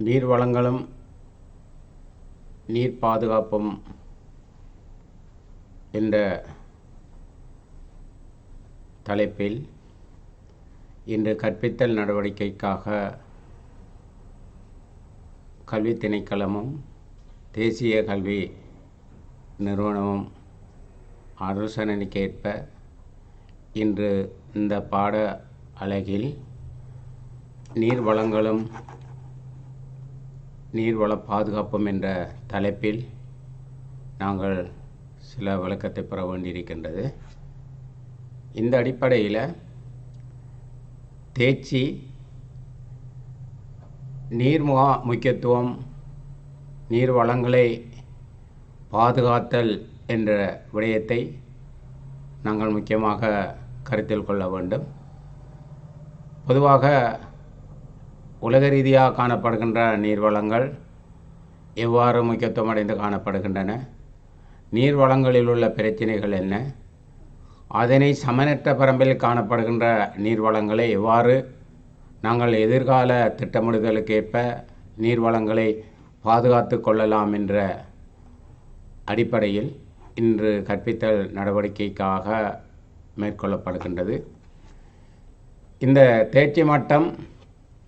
நீர் வளங்களும் நீர் பாதுகாப்பும் என்ற தலைப்பில் இன்று கற்பித்தல் நடவடிக்கைக்காக கல்வி திணைக்களமும் தேசிய கல்வி நிறுவனமும் ஆலோசனைக்கேற்ப இன்று இந்த பாட அலகில் நீர் வளங்களும் நீர்வள பாதுகாப்பும் என்ற தலைப்பில் நாங்கள் சில விளக்கத்தை பெற வேண்டியிருக்கின்றது. இந்த அடிப்படையில் தேர்ச்சி, நீர் முக்கியத்துவம், நீர் வளங்களை பாதுகாத்தல் என்ற விடயத்தை நாங்கள் முக்கியமாக கருத்தில் கொள்ள வேண்டும். பொதுவாக உலக ரீதியாக காணப்படுகின்ற நீர்வளங்கள் எவ்வாறு முக்கியத்துவம் அடைந்து காணப்படுகின்றன, நீர்வளங்களில் உள்ள பிரச்சனைகள் என்ன, அதனை சமனற்ற பரம்பில் காணப்படுகின்ற நீர்வளங்களை எவ்வாறு நாங்கள் எதிர்கால திட்டமிடுதலுக்கேற்ப நீர்வளங்களை பாதுகாத்து கொள்ளலாம் என்ற அடிப்படையில் இன்று கற்பித்தல் நடவடிக்கைக்காக மேற்கொள்ளப்படுகின்றது. இந்த தேர்ச்சி மட்டம்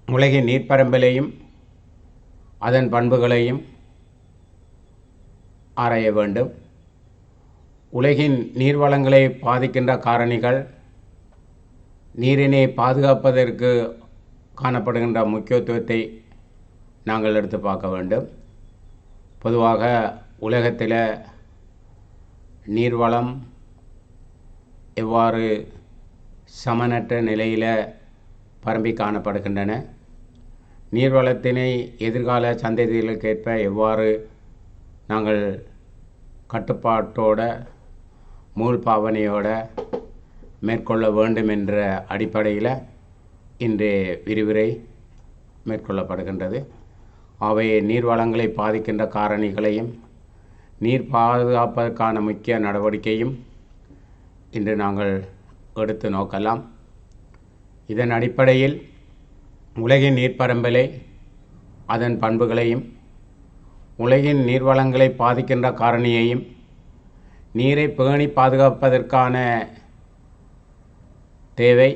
உலகின் நீர்ப்பரம்பிலையும் அதன் பண்புகளையும் ஆராய வேண்டும். உலகின் நீர்வளங்களை பாதிக்கின்ற காரணிகள், நீரினை பாதுகாப்பதற்கு காணப்படுகின்ற முக்கியத்துவத்தை நாங்கள் எடுத்து பார்க்க வேண்டும். பொதுவாக உலகத்தில் நீர்வளம் எவ்வாறு சமனற்ற நிலையில் பரம்பி காணப்படுகின்றன, நீர்வளத்தினை எதிர்கால சந்ததிகளுக்கேற்ப எவ்வாறு நாங்கள் கட்டுப்பாட்டோட மூழ்பாவனையோடு மேற்கொள்ள வேண்டும் என்ற அடிப்படையில் இன்றைய விரிவுரை மேற்கொள்ளப்படுகின்றது. அவை நீர்வளங்களை பாதிக்கின்ற காரணிகளையும் நீர் பாதுகாப்பதற்கான முக்கிய நடவடிக்கையும் இன்று நாங்கள் எடுத்து நோக்கலாம். இதன் அடிப்படையில் உலகின் நீர்ப்பரம்பிலை அதன் பண்புகளையும் உலகின் நீர்வளங்களை பாதிக்கின்ற காரணியையும் நீரை பேணி பாதுகாப்பதற்கான தேவை,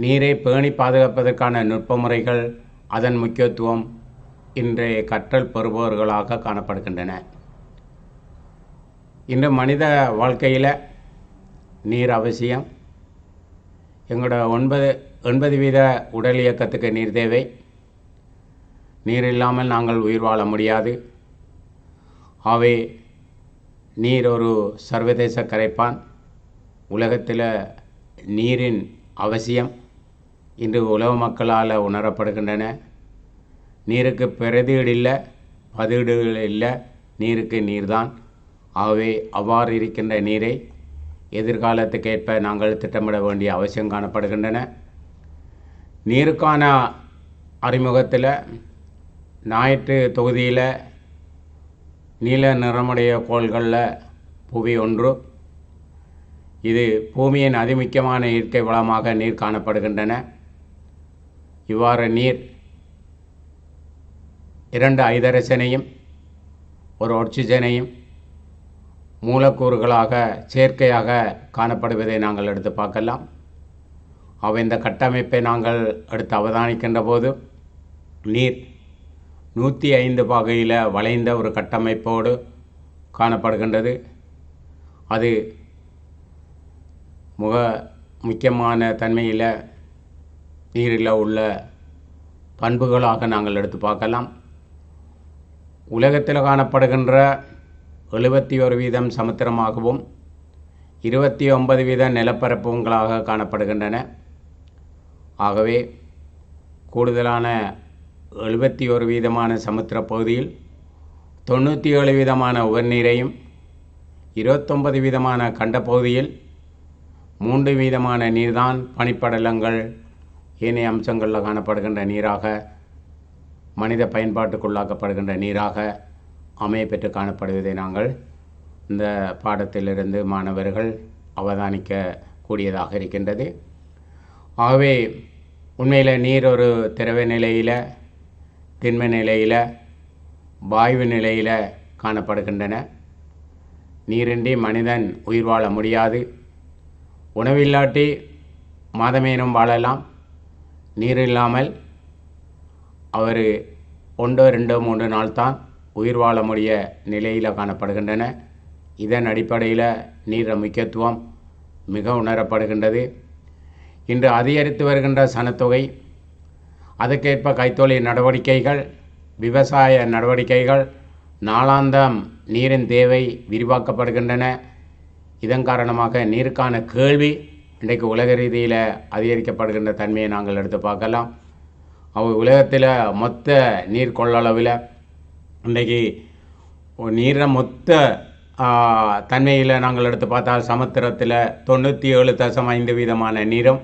நீரை பேணி பாதுகாப்பதற்கான நுட்ப முறைகள், அதன் முக்கியத்துவம் இன்றைய கற்றல் பெறுபவர்களாக காணப்படுகின்றன. இன்று மனித வாழ்க்கையில் நீர் அவசியம். எங்களோட 80% உடல் இயக்கத்துக்கு நீர் தேவை. நீர் இல்லாமல் நாங்கள் உயிர் வாழ முடியாது. ஆகவே நீர் ஒரு சர்வதேச கரைப்பான். உலகத்தில் நீரின் அவசியம் இன்று உலக மக்களால் உணரப்படுகின்றன. நீருக்கு பிரதியீடு இல்லை, பதியீடுகள் இல்லை, நீருக்கு நீர்தான். ஆகவே அவ்வாறு இருக்கின்ற நீரை எதிர்காலத்துக்கேற்ப நாங்கள் திட்டமிட வேண்டிய அவசியம் காணப்படுகின்றன. நீருக்கான அறிமுகத்தில் ஞாயிற்று தொகுதியில் நீல நிறமுடைய கோள்களில் புவி ஒன்று. இது பூமியின் அதிமுக்கியமான இயற்கை வளமாக நீர் காணப்படுகின்றன. இவ்வாறு நீர் 2 ஹைட்ரஜனையும் ஒரு ஆக்சிஜனையும் மூலக்கூறுகளாக செயற்கையாக காணப்படுவதை நாங்கள் எடுத்து பார்க்கலாம். அவை இந்த கட்டமைப்பை நாங்கள் எடுத்து அவதானிக்கின்ற போது நீர் 105 வகையில் வளைந்த ஒரு கட்டமைப்போடு காணப்படுகின்றது. அது முக்கியமான தன்மையில் நீரில் உள்ள பண்புகளாக நாங்கள் எடுத்து பார்க்கலாம். உலகத்தில் காணப்படுகின்ற 71% சமுத்திரமாகவும் 29% நிலப்பரப்புகளாக காணப்படுகின்றன. ஆகவே கூடுதலான 71% சமுத்திர பகுதியில் 97% உவர்நீரையும் 29% கண்ட பகுதியில் 3% நீர்தான் பனிப்படலங்கள் ஏனைய அம்சங்களில் காணப்படுகின்ற நீராக, மனித பயன்பாட்டுக்குள்ளாக்கப்படுகின்ற நீராக அமையப்பெற்று காணப்படுவதை நாங்கள் இந்த பாடத்திலிருந்து மாணவர்கள் அவதானிக்க கூடியதாக இருக்கின்றது. ஆகவே உண்மையில் நீர் ஒரு திரவ நிலையில் திண்ம நிலையில், வாயு நிலையில் காணப்படுகின்றன. நீரின்றி மனிதன் உயிர் வாழ முடியாது. உணவில்லாட்டி மாதமேனும் வாழலாம். நீர் இல்லாமல் அவர் 1, 2, 3 நாள் தான் உயிர் வாழ முடிய நிலையில் காணப்படுகின்றன. இதன் அடிப்படையில் நீர் முக்கியத்துவம் மிக உணரப்படுகின்றது. இன்று அதிகரித்து வருகின்ற சனத்தொகை, அதற்கேற்ப கைத்தொழில் நடவடிக்கைகள், விவசாய நடவடிக்கைகள், நாளாந்தம் நீரின் தேவை விரிவாக்கப்படுகின்றன. இதன் காரணமாக நீருக்கான கேள்வி இன்றைக்கு உலக ரீதியில் அதிகரிக்கப்படுகின்ற தன்மையை நாங்கள் எடுத்து பார்க்கலாம். உலகத்தில் மொத்த நீர் கொள்ளளவில் இன்றைக்கு நீரை மொத்த தன்மையில் நாங்கள் எடுத்து பார்த்தால் சமுத்திரத்தில் 97.5% நீரும்,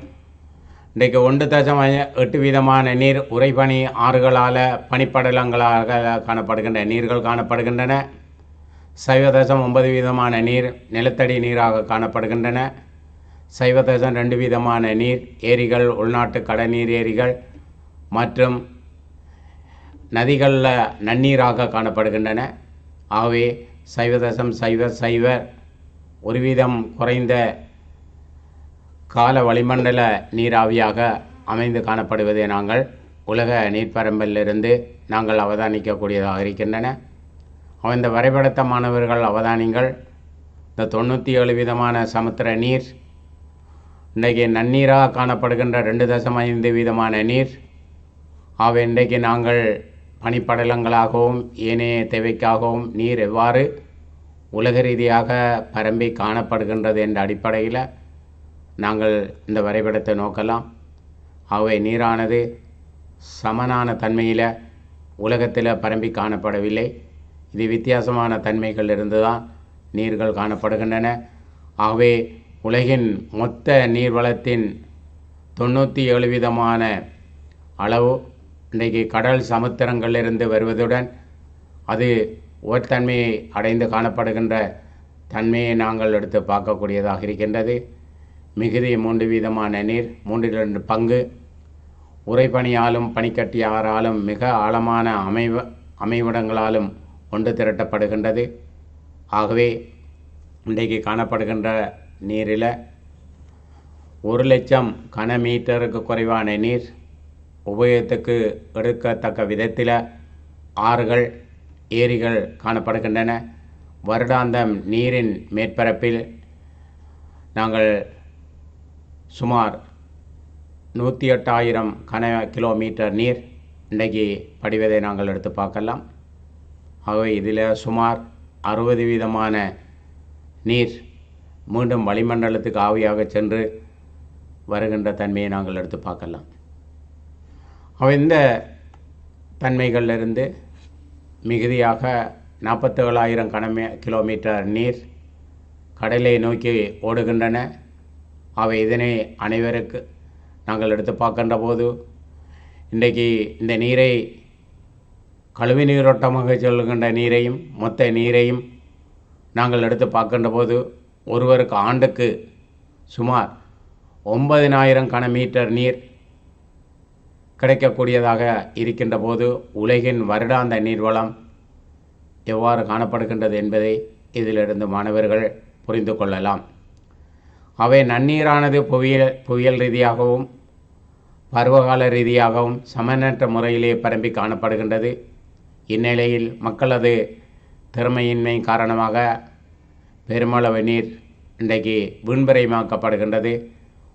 இன்றைக்கு 1.8% நீர் உறைபனி ஆறுகளால் பனிப்படலங்களாக காணப்படுகின்ற நீர்கள் காணப்படுகின்றன. 0.9% நீர் நிலத்தடி நீராக காணப்படுகின்றன. 0.2% நீர் ஏரிகள், உள்நாட்டு கடல்நீர் ஏரிகள் மற்றும் நதிகளில் நன்னீராக காணப்படுகின்றன. ஆகவே 0.00% குறைந்த கால வளிமண்டல நீராவியாக அமைந்து காணப்படுவதை நாங்கள் உலக நீர்ப்பரம்பிலிருந்து நாங்கள் அவதானிக்கக்கூடியதாக இருக்கின்றன. இந்த வரைபடத்தை மாணவர்கள் அவதானிங்கள். இந்த 97% சமுத்திர நீர் இன்றைக்கு நன்னீராக காணப்படுகின்ற 2.5% நீர். ஆகவே இன்றைக்கு நாங்கள் பனிப்படலங்களாகவும் ஏனைய தேவைக்காகவும் நீர் எவ்வாறு உலக ரீதியாக பரம்பி காணப்படுகின்றது என்ற அடிப்படையில் நாங்கள் இந்த வரைபடத்தை நோக்கலாம். ஆகவே நீரானது சமனான தன்மையில் உலகத்தில் பரம்பி காணப்படவில்லை. இது வித்தியாசமான தன்மைகள் இருந்து தான் நீர்கள் காணப்படுகின்றன. ஆகவே உலகின் மொத்த நீர்வளத்தின் 97% அளவு இன்றைக்கு கடல் சமுத்திரங்களிலிருந்து வருவதுடன் அது உயர்தன்மையை அடைந்து காணப்படுகின்ற தன்மையை நாங்கள் எடுத்து பார்க்கக்கூடியதாக இருக்கின்றது. மிகுதி 3% நீர், 3/2 பங்கு உறைபனியாலும் பனிக்கட்டியாராலும் மிக ஆழமான அமைவிடங்களாலும் ஒன்று திரட்டப்படுகின்றது. ஆகவே இன்றைக்கு காணப்படுகின்ற நீரில் 1,00,000 கனமீட்டருக்கு குறைவான நீர் உபயோகத்துக்கு எடுக்கத்தக்க விதத்தில் ஆறுகள், ஏரிகள் காணப்படுகின்றன. வருடாந்தம் நீரின் மேற்பரப்பில் நாங்கள் சுமார் 108,000 கன கிலோமீட்டர் நீர் இன்றைக்கு படிவதை நாங்கள் எடுத்து பார்க்கலாம். ஆகவே இதில் சுமார் 60% நீர் மீண்டும் வளிமண்டலத்துக்கு ஆவியாக சென்று வருகின்ற தன்மையை நாங்கள் எடுத்து பார்க்கலாம். இந்த தன்மைகளிலிருந்து மிகுதியாக 47,000 கன கிலோமீட்டர் நீர் கடலை நோக்கி ஓடுகின்றன. அவை இதனை அனைவருக்கு நாங்கள் எடுத்து பார்க்கின்ற போது இன்றைக்கு இந்த நீரை கழிவு நீரோட்டமாக செல்கின்ற நீரையும் மொத்த நீரையும் நாங்கள் எடுத்து பார்க்கின்ற போது ஒருவருக்கு ஆண்டுக்கு சுமார் 9,000 கன மீட்டர் நீர் கிடைக்கக்கூடியதாக இருக்கின்ற போது உலகின் வருடாந்த நீர்வளம் எவ்வாறு காணப்படுகின்றது என்பதை இதிலிருந்து மாணவர்கள் புரிந்து கொள்ளலாம். அவை நன்னீரானது புவியியல் ரீதியாகவும் பருவகால ரீதியாகவும் சமனற்ற முறையிலே பரம்பி காணப்படுகின்றது. இந்நிலையில் மக்களது திறமையின்மை காரணமாக பெருமளவு நீர் இன்றைக்கு வீண்பிரயமாக்கப்படுகின்றது.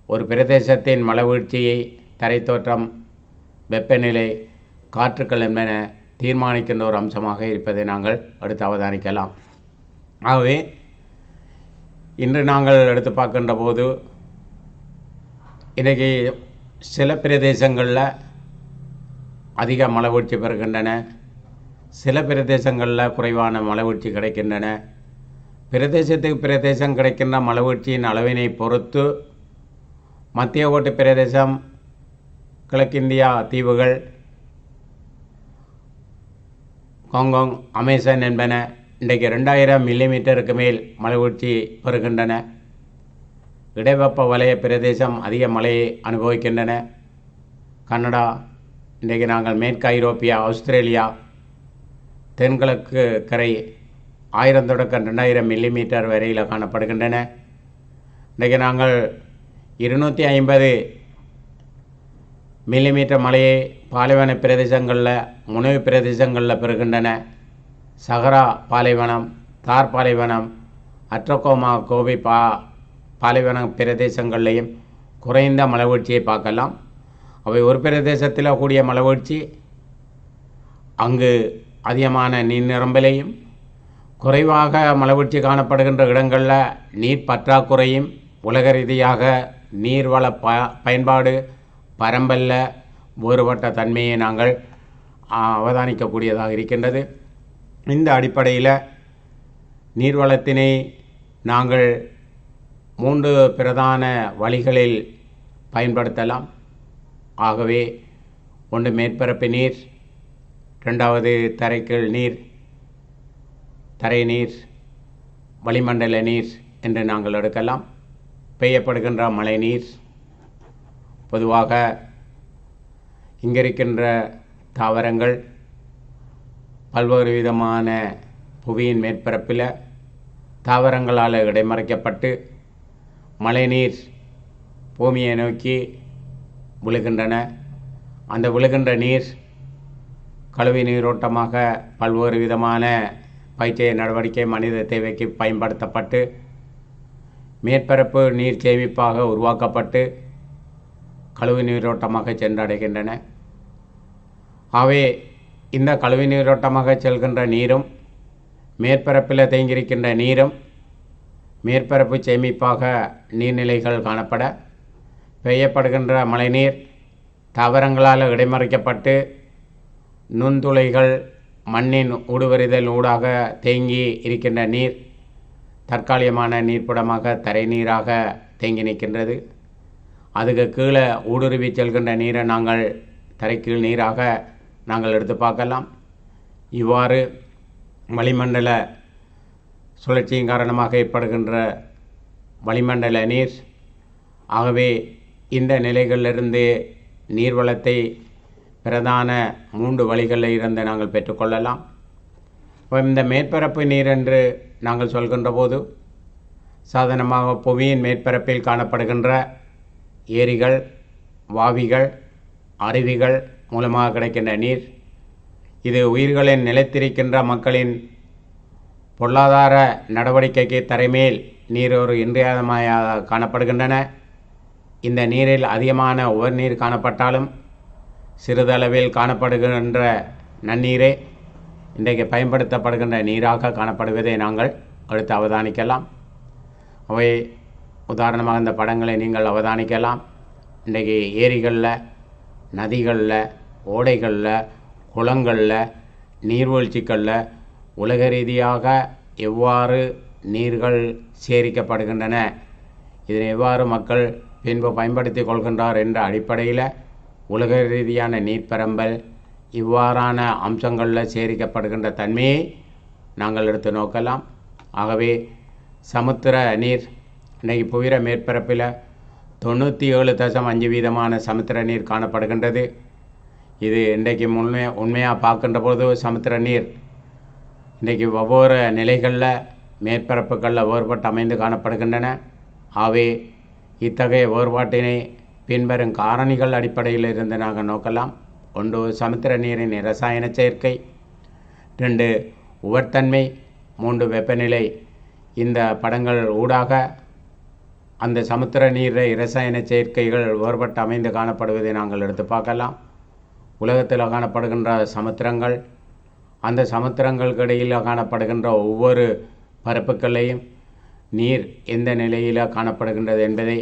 ஒரு பிரதேசத்தின் மலைவீழ்ச்சியை, தரைத்தோற்றம், வெப்பநிலை, காற்றுக்கள் என்பன தீர்மானிக்கின்ற ஒரு அம்சமாக இருப்பதை நாங்கள் அடுத்து அவதானிக்கலாம். ஆகவே இன்று நாங்கள் எடுத்து பார்க்கின்ற போது இன்றைக்கு சில பிரதேசங்களில் அதிக மலைவீழ்ச்சி பெறுகின்றன, சில பிரதேசங்களில் குறைவான மலைவீழ்ச்சி கிடைக்கின்றன. பிரதேசத்துக்கு பிரதேசம் கிடைக்கின்ற மலைவீழ்ச்சியின் அளவினை பொறுத்து மத்திய கோட்டு பிரதேசம், கிழக்கிந்தியா தீவுகள், ஹாங்காங், அமேசான் என்பன இன்றைக்கு 2000 மில்லிமீட்டருக்கு மேல் மழைவீழ்ச்சி பெறுகின்றன. இடைவெப்ப வலய பிரதேசம் அதிக மழையை அனுபவிக்கின்றன. கனடா, இன்றைக்கு நாங்கள் மேற்கு ஐரோப்பியா, ஆஸ்திரேலியா, தென்கிழக்கு கரை 1000 தொடக்கம் 2000 மில்லிமீட்டர் வரையில் காணப்படுகின்றன. இன்றைக்கு நாங்கள் 250 மில்லிமீட்டர் மழையை பாலைவன பிரதேசங்களில், முனைவு பிரதேசங்களில் பெறுகின்றன. சஹரா பாலைவனம், தார் பாலைவனம், அட்ரகோமா கோபி பாலைவன பிரதேசங்கள்லையும் குறைந்த மழைவீழ்ச்சியை பார்க்கலாம். அவை ஒரு பிரதேசத்தில் கூடிய மழைவீழ்ச்சி அங்கு அதிகமான நீர் நிரம்பலையும், குறைவாக மழைவீழ்ச்சி காணப்படுகின்ற இடங்களில் நீர் பற்றாக்குறையும், உலக ரீதியாக நீர்வள பயன்பாடு பரம்பல்ல வேறுபட்ட தன்மையை நாங்கள் அவதானிக்கக்கூடியதாக இருக்கின்றது. இந்த அடிப்படையில் நீர்வளத்தினை நாங்கள் 3 பிரதான வழிகளில் பயன்படுத்தலாம். ஆகவே ஒன்று மேற்பரப்பு நீர், 2வது தரைக்கீழ் நீர், தரை நீர், வளிமண்டல நீர் என்று நாங்கள் எடுக்கலாம். பெய்யப்படுகின்ற மழை நீர் பொதுவாக இங்கிருக்கின்ற தாவரங்கள் பல்வேறு விதமான புவியின் மேற்பரப்பில் தாவரங்களால் இடைமறைக்கப்பட்டு மழைநீர் பூமியை நோக்கி விழுகின்றன. அந்த விழுகின்ற நீர் கழுவி நீரோட்டமாக பல்வேறு விதமான பயிற்சிய நடவடிக்கை மனித தேவைக்கு பயன்படுத்தப்பட்டு மேற்பரப்பு நீர் சேமிப்பாக உருவாக்கப்பட்டு கழுவி நீரோட்டமாக சென்றடைகின்றன. ஆகவே இந்த கழுவி நீரோட்டமாக செல்கின்ற நீரும் மேற்பரப்பில் தேங்கியிருக்கின்ற நீரும் மேற்பரப்பு சேமிப்பாக நீர்நிலைகள் காணப்பட, பெய்யப்படுகின்ற மழைநீர் தாவரங்களால் இடைமறிக்கப்பட்டு நுண்துளைகள் மண்ணின் ஊடுருவல் ஊடாக தேங்கி இருக்கின்ற நீர் தற்காலிகமான நீர்ப்புடமாக தரை நீராக தேங்கி நிற்கின்றது. அதுக்கு கீழே ஊடுருவி செல்கின்ற நீரை நாங்கள் தரைக்கீழ் நீராக நாங்கள் எடுத்து பார்க்கலாம். இவ்வாறு வளிமண்டல சுழற்சியின் காரணமாக ஏற்படுகின்ற வளிமண்டல நீர். ஆகவே இந்த நிலைகளிலிருந்து நீர்வளத்தை பிரதான 3 வழிகளில் இருந்து நாங்கள் பெற்றுக்கொள்ளலாம். இந்த மேற்பரப்பு நீர் என்று நாங்கள் சொல்கின்ற போது சாதாரணமாக புவியின் மேற்பரப்பில் காணப்படுகின்ற ஏரிகள், வாவிகள், அருவிகள் மூலமாக கிடைக்கின்ற நீர். இது உயிர்களின் நிலைத்திருக்கின்ற மக்களின் பொருளாதார நடவடிக்கைக்கு தரைமேல் நீர் ஒரு இன்றியமையாததாக காணப்படுகின்றன. இந்த நீரில் அதிகமான உவர்நீர் காணப்பட்டாலும் சிறிதளவில் காணப்படுகின்ற நன்னீரே இன்றைக்கு பயன்படுத்தப்படுகின்ற நீராக காணப்படுவதை நாங்கள் அடுத்து அவதானிக்கலாம். அவை உதாரணமாக இந்த படங்களை நீங்கள் அவதானிக்கலாம். இன்றைக்கு ஏரிகளில், நதிகளில், ஓடைகளில், குளங்களில், நீர்வீழ்ச்சிகளில் உலக ரீதியாக எவ்வாறு நீர்கள் சேகரிக்கப்படுகின்றன, இதனை எவ்வாறு மக்கள் பின்பு பயன்படுத்தி கொள்கின்றார் என்ற அடிப்படையில் உலக ரீதியான நீர்ப்பரம்பல் இவ்வாறான அம்சங்களில் சேகரிக்கப்படுகின்ற தன்மையை நாங்கள் எடுத்து நோக்கலாம். ஆகவே சமுத்திர நீர் இன்றைக்கு புவியிற மேற்பரப்பில் 97.5% சமுத்திர நீர் காணப்படுகின்றது. இது இன்றைக்கு உண்மையாக பார்க்கின்ற போது சமுத்திர நீர் இன்றைக்கு ஒவ்வொரு நிலைகளில் மேற்பரப்புகளில் வேறுபட்டு அமைந்து காணப்படுகின்றன. ஆகவே இத்தகைய வேறுபாட்டினை பின்வரும் காரணிகள் அடிப்படையில் இருந்து நாங்கள் நோக்கலாம். 1 சமுத்திர நீரின் இரசாயன சேர்க்கை, 2 உவர்த்தன்மை, 3 வெப்பநிலை. இந்த படங்கள் ஊடாக அந்த சமுத்திர நீர் இரசாயன சேர்க்கைகள் வேறுபட்டு அமைந்து காணப்படுவதை நாங்கள் எடுத்து பார்க்கலாம். உலகத்தில் காணப்படுகின்ற சமுத்திரங்கள், அந்த சமுத்திரங்களுக்கு இடையில் காணப்படுகின்ற ஒவ்வொரு பரப்புகளையும் நீர் எந்த நிலையில் காணப்படுகின்றது என்பதை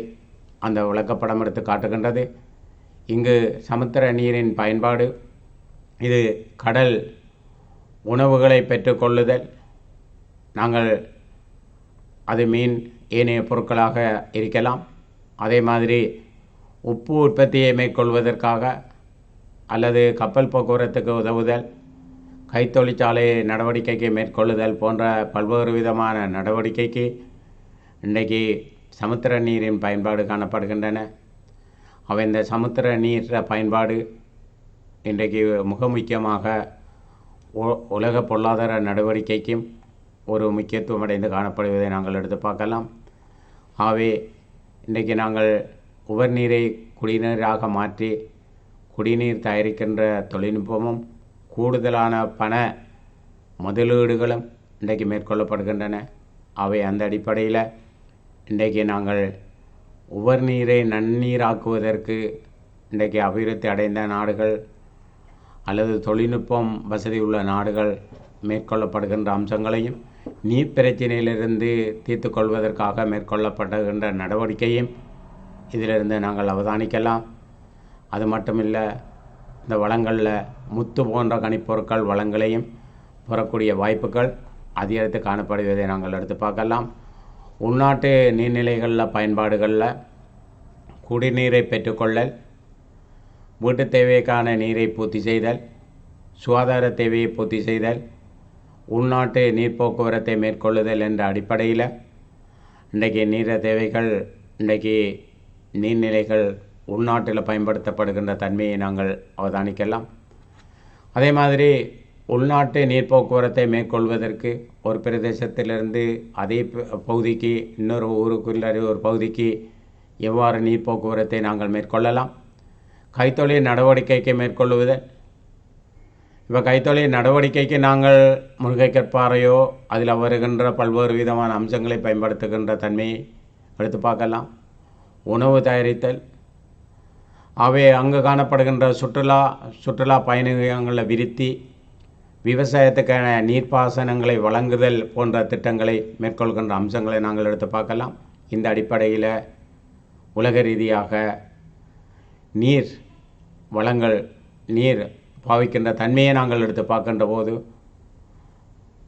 அந்த விளக்கப்படம் எடுத்து காட்டுகின்றது. இங்கு சமுத்திர நீரின் பயன்பாடு இது கடல் உணவுகளை பெற்றுக்கொள்ளுதல், நாங்கள் அது மீன் ஏனைய பொருட்களாக இருக்கலாம். அதே மாதிரி உப்பு உற்பத்தியை மேற்கொள்வதற்காக அல்லது கப்பல் போக்குவரத்துக்கு உதவுதல், கைத்தொழிற்சாலை நடவடிக்கைக்கு மேற்கொள்ளுதல் போன்ற பல்வேறு விதமான நடவடிக்கைக்கு இன்றைக்கு சமுத்திர நீரின் பயன்பாடு காணப்படுகின்றன. அவை இந்த சமுத்திர நீர் பயன்பாடு இன்றைக்கு மிக முக்கியமாக உலக பொருளாதார நடவடிக்கைக்கும் ஒரு முக்கியத்துவம் அடைந்து காணப்படுவதை நாங்கள் எடுத்து பார்க்கலாம். ஆகவே இன்றைக்கு நாங்கள் உவர்நீரை குடிநீராக மாற்றி குடிநீர் தயாரிக்கின்ற தொழில்நுட்பமும் கூடுதலான பண முதலீடுகளும் இன்றைக்கு மேற்கொள்ளப்படுகின்றன. அவை அந்த அடிப்படையில் இன்றைக்கு நாங்கள் உவர்நீரை நன்னீராக்குவதற்கு இன்றைக்கு அபிவிருத்தி அடைந்த நாடுகள் அல்லது தொழில்நுட்பம் வசதி உள்ள நாடுகள் மேற்கொள்ளப்படுகின்ற அம்சங்களையும் நீர் பிரச்சினையிலிருந்து தீர்த்து கொள்வதற்காக மேற்கொள்ளப்படுகின்ற நடவடிக்கையும் இதிலிருந்து நாங்கள் அவதானிக்கலாம். அது மட்டுமில்லை, இந்த வளங்களில் முத்து போன்ற கனிப்பொருட்கள் வளங்களையும் பெறக்கூடிய வாய்ப்புகள் அதிகரித்து காணப்படுவதை நாங்கள் எடுத்து பார்க்கலாம். உள்நாட்டு நீர்நிலைகளில் பயன்பாடுகளில் குடிநீரை பெற்றுக்கொள்ளல், வீட்டு தேவைக்கான நீரை பூர்த்தி செய்தல், சுகாதார தேவையை பூர்த்தி செய்தல், உள்நாட்டு நீர் போக்குவரத்தை மேற்கொள்ளுதல் என்ற அடிப்படையில் இன்றைக்கு நீர தேவைகள் இன்றைக்கு நீர்நிலைகள் உள்நாட்டில் பயன்படுத்தப்படுகின்ற தன்மையை நாங்கள் அவதானிக்கலாம். அதே மாதிரி உள்நாட்டு நீர் போக்குவரத்தை மேற்கொள்வதற்கு ஒரு பிரதேசத்திலிருந்து அதே பகுதிக்கு இன்னொரு ஊருக்குள்ள ஒரு பகுதிக்கு எவ்வாறு நீர் போக்குவரத்தை நாங்கள் மேற்கொள்ளலாம். கைத்தொழில் நடவடிக்கைக்கு மேற்கொள்ளுவதல், இப்போ கைத்தொழில் நடவடிக்கைக்கு நாங்கள் முருங்கைக்கற்பாறையோ அதில் வருகின்ற பல்வேறு விதமான அம்சங்களை பயன்படுத்துகின்ற தன்மையை எடுத்து பார்க்கலாம். உணவு தயாரித்தல், அவை அங்கு காணப்படுகின்ற சுற்றுலா பயணிகளில் விருத்தி, விவசாயத்துக்கான நீர்ப்பாசனங்களை வழங்குதல் போன்ற திட்டங்களை மேற்கொள்கின்ற அம்சங்களை நாங்கள் எடுத்து பார்க்கலாம். இந்த அடிப்படையில் உலக ரீதியாக நீர் வளங்கள், நீர் பாவிக்கின்ற தன்மையை நாங்கள் எடுத்து பார்க்கின்ற போது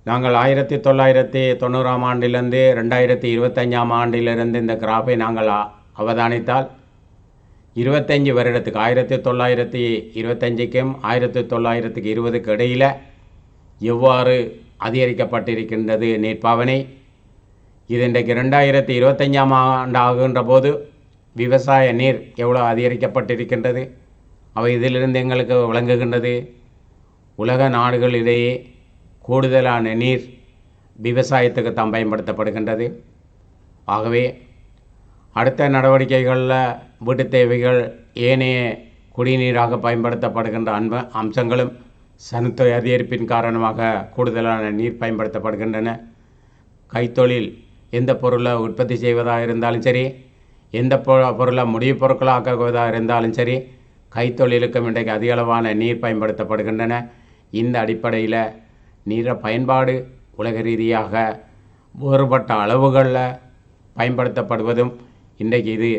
நாங்கள் 1990ஆம் ஆண்டிலிருந்து 2025ஆம் ஆண்டிலிருந்து இந்த கிராஃபை நாங்கள் அவதானித்தால் 25 வருடத்துக்கு 1925க்கும் 1920க்கு இடையில் எவ்வாறு அதிகரிக்கப்பட்டிருக்கின்றது நீர்ப்பாவனை. இது இன்றைக்கு 2025ஆம் ஆண்டு ஆகுகின்ற போது விவசாய நீர் எவ்வளோ அதிகரிக்கப்பட்டிருக்கின்றது, அவை இதிலிருந்து எங்களுக்கு விளங்குகின்றது. உலக நாடுகளிடையே கூடுதலான நீர் விவசாயத்துக்கு தான் பயன்படுத்தப்படுகின்றது. ஆகவே அடுத்த நடவடிக்கைகளில் வீட்டு தேவைகள் ஏனைய குடிநீராக பயன்படுத்தப்படுகின்ற அம்சங்களும் சனத்தொகை அதிகரிப்பின் காரணமாக கூடுதலான நீர் பயன்படுத்தப்படுகின்றன. கைத்தொழில் எந்த பொருளை உற்பத்தி செய்வதாக இருந்தாலும் சரி, எந்த பொருளை முடிவுப் பொருட்களாக்குவதாக இருந்தாலும் சரி, கைத்தொழிலுக்கும் இன்றைக்கு அதிக அளவான நீர் பயன்படுத்தப்படுகின்றன. இந்த அடிப்படையில் நீர பயன்பாடு உலக ரீதியாக வேறுபட்ட அளவுகளில் பயன்படுத்தப்படுவதும் இன்றைக்கு இது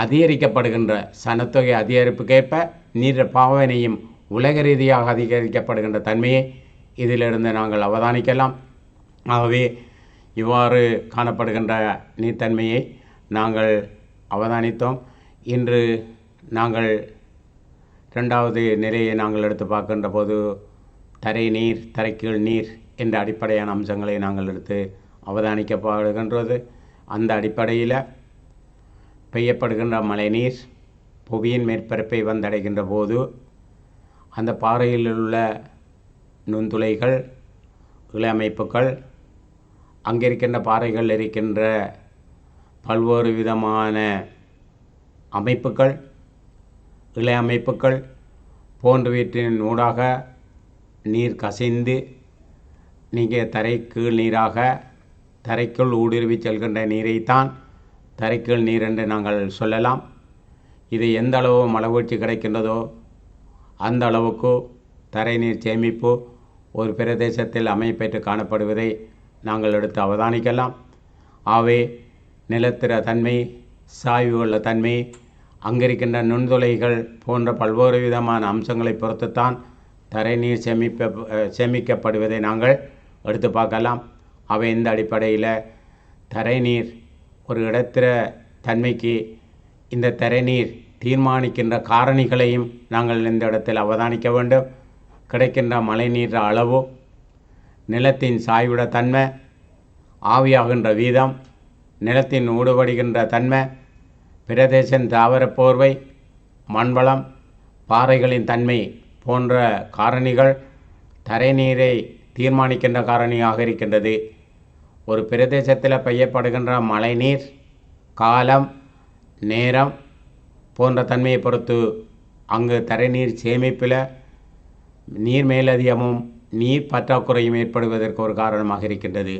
அதிகரிக்கப்படுகின்ற சனத்தொகை அதிகரிப்புக்கேற்ப நீர் பாவனையும் உலக ரீதியாக அதிகரிக்கப்படுகின்ற தன்மையை இதிலிருந்து நாங்கள் அவதானிக்கலாம். ஆகவே இவ்வாறு காணப்படுகின்ற நீர்த்தன்மையை நாங்கள் அவதானித்தோம். இன்று நாங்கள் இரண்டாவது நிலையை நாங்கள் எடுத்து பார்க்கின்ற போது தரை நீர், தரைக்கீழ் நீர் என்ற அடிப்படையான அம்சங்களை நாங்கள் எடுத்து அவதானிக்கப்படுகின்றது. அந்த அடிப்படையில் பெய்யப்படுகின்ற மழை நீர் புவியின் மேற்பரப்பை வந்தடைகின்ற போது அந்த பாறையில் உள்ள நுண்துளைகள், இழ அமைப்புகள், அங்கிருக்கின்ற பாறைகள் இருக்கின்ற பல்வேறு விதமான அமைப்புகள், இழ அமைப்புகள் போன்றவற்றின் ஊடாக நீர் கசிந்து நீங்கள் தரைக்கீழ் நீராக தரைக்குள் ஊடுருவி செல்கின்ற நீரைத்தான் தரைக்கீழ் நீர் என்று நாங்கள் சொல்லலாம். இது எந்த அளவு மழைவீழ்ச்சி கிடைக்கின்றதோ அந்த அளவுக்கு தரை நீர் சேமிப்பு ஒரு பிரதேசத்தில் அமைப்பெற்று காணப்படுவதை நாங்கள் எடுத்து அவதானிக்கலாம். ஆகவே நிலத்திர தன்மை, சாய்வு உள்ள தன்மை, அங்கிருக்கின்ற நுண்துளைகள் போன்ற பல்வேறு விதமான அம்சங்களை பொறுத்துத்தான் தரை நீர் சேமிக்கப்படுவதை நாங்கள் எடுத்து பார்க்கலாம். அவை இந்த அடிப்படையில் தரை நீர் ஒரு இடத்திர தன்மைக்கு இந்த தரை நீர் தீர்மானிக்கின்ற காரணிகளையும் நாங்கள் இந்த இடத்தில் அவதானிக்க வேண்டும். கிடைக்கின்ற மழை நீர் அளவு, நிலத்தின் சாய்விட தன்மை, ஆவியாகின்ற வீதம், நிலத்தின் ஊடுபடுகின்ற தன்மை, பிரதேசன் தாவர போர்வை, மண்வளம், பாறைகளின் தன்மை போன்ற காரணிகள் தரைநீரை தீர்மானிக்கின்ற காரணியாக இருக்கின்றது. ஒரு பிரதேசத்தில் பெய்யப்படுகின்ற மழைநீர் காலம், நேரம் போன்ற தன்மையை பொறுத்து அங்கு தரைநீர் சேமிப்பில் நீர் மேலதிகமும் நீர் பற்றாக்குறையும் ஏற்படுவதற்கு ஒரு காரணமாக இருக்கின்றது.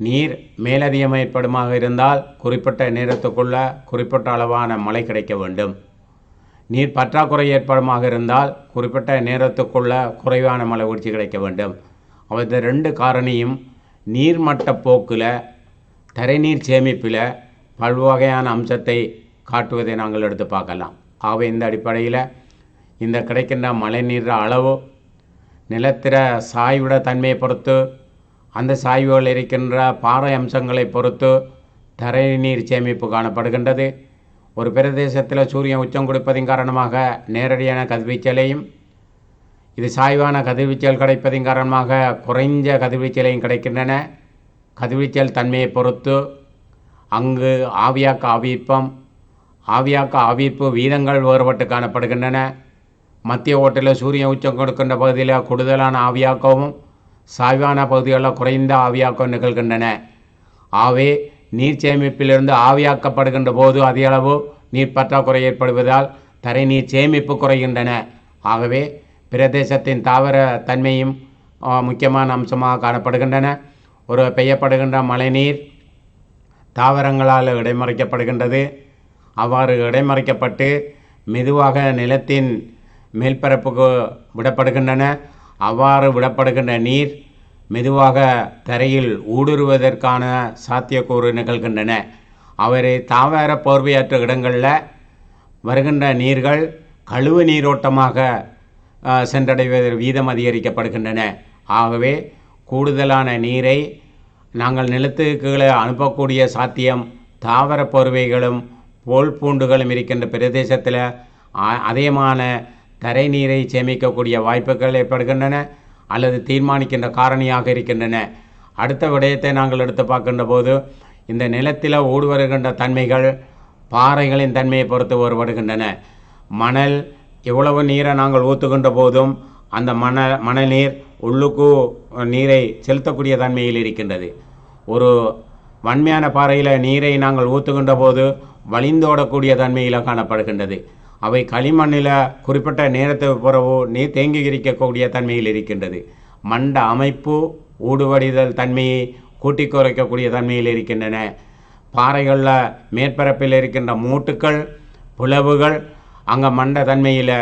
நீர் மேலதிகம் ஏற்படுமாக இருந்தால் குறிப்பிட்ட நேரத்துக்குள்ள குறிப்பிட்ட அளவான மழை கிடைக்க வேண்டும். நீர் பற்றாக்குறை ஏற்படுமாக இருந்தால் குறிப்பிட்ட நேரத்துக்குள்ள குறைவான மழை வீழ்ச்சி கிடைக்க வேண்டும். இந்த ரெண்டு காரணியும் நீர்மட்ட போக்கில் தரைநீர் சேமிப்பில் பல்வகையான அம்சத்தை காட்டுவதை நாங்கள் எடுத்து பார்க்கலாம். ஆகவே இந்த அடிப்படையில் இந்த கிடைக்கின்ற மழைநீர் அளவு நிலத்திர சாய்விட தன்மையை பொறுத்து, அந்த சாய்வுகள் இருக்கின்ற பாறை அம்சங்களை பொறுத்து தரைநீர் சேமிப்பு காணப்படுகின்றது. ஒரு பிரதேசத்தில் சூரியன் உச்சம் கொடுப்பதின் காரணமாக நேரடியான கதிர்வீச்சலையும், இது சாய்வான கதிர்வீச்சல் கிடைப்பதின் காரணமாக குறைஞ்ச கதிர்வீச்சலையும் கிடைக்கின்றன. கதிர்வீச்சல் தன்மையை பொறுத்து அங்கு ஆவியாக்க ஆவிர்ப்பு வீதங்கள் வேறுபட்டு காணப்படுகின்றன. மத்திய ஓட்டில் சூரியன் உச்சம் கொடுக்கின்ற பகுதியில் கூடுதலான ஆவியாக்கமும் சாய்வான பகுதிகளில் குறைந்த ஆவியாக்கம் நிகழ்கின்றன. ஆகவே நீர் சேமிப்பிலிருந்து ஆவியாக்கப்படுகின்ற போது அதிக அளவு நீர் பற்றாக்குறை ஏற்படுவதால் தரைநீர் சேமிப்பு குறைகின்றன. ஆகவே பிரதேசத்தின் தாவர தன்மையும் முக்கியமான அம்சமாக காணப்படுகின்றன. ஒரு பெய்யப்படுகின்ற மழைநீர் தாவரங்களால் இடைமறிக்கப்படுகின்றது. அவ்வாறு இடைமறிக்கப்பட்டு மெதுவாக நிலத்தின் மேல்பரப்புக்கு விடப்படுகின்றன. அவ்வாறு விடப்படுகின்ற நீர் மெதுவாக தரையில் ஊடுருவதற்கான சாத்தியக்கூறு நிகழ்கின்றன. அவரை தாவர போர்வையற்ற இடங்களில் வருகின்ற நீர்கள் கழுவு நீரோட்டமாக சென்றடைவதற்கு வீதம் அதிகரிக்கப்படுகின்றன. ஆகவே கூடுதலான நீரை நாங்கள் நிலத்துக்கு கீழே அனுப்பக்கூடிய சாத்தியம் தாவர போர்வைகளும் பூண்டுகளும் இருக்கின்ற பிரதேசத்தில் அதிகமான தரை நீரை சேமிக்கக்கூடிய வாய்ப்புகள் ஏற்படுகின்றன அல்லது தீர்மானிக்கின்ற காரணியாக இருக்கின்றன. அடுத்த விடயத்தை நாங்கள் எடுத்து பார்க்கின்ற போது இந்த நிலத்தில் ஊடுருவுகின்ற தன்மைகள் பாறைகளின் தன்மையை பொறுத்து வேறுபடுகின்றன. மணல் எவ்வளவு நீரை நாங்கள் ஊற்றுகின்ற போதும் அந்த மணல் நீர் உள்ளுக்கு நீரை செலுத்தக்கூடிய தன்மையில் இருக்கின்றது. ஒரு வன்மையான பாறையில் நீரை நாங்கள் ஊற்றுகின்ற போது வழிந்தோடக்கூடிய தன்மையில் காணப்படுகின்றது. அவை களிமண்ணில் குறிப்பிட்ட நேரத்துக்கு பிறகு நீர் தேங்கி இருக்கக்கூடிய தன்மையில் இருக்கின்றது. மண்ட அமைப்பு ஊடுவடிதல் தன்மையை கூட்டி குறைக்கக்கூடிய தன்மையில் இருக்கின்றன. பாறைகளில் மேற்பரப்பில் இருக்கின்ற மூட்டுக்கள் பிளவுகள் அங்கே மண்ட தன்மையில்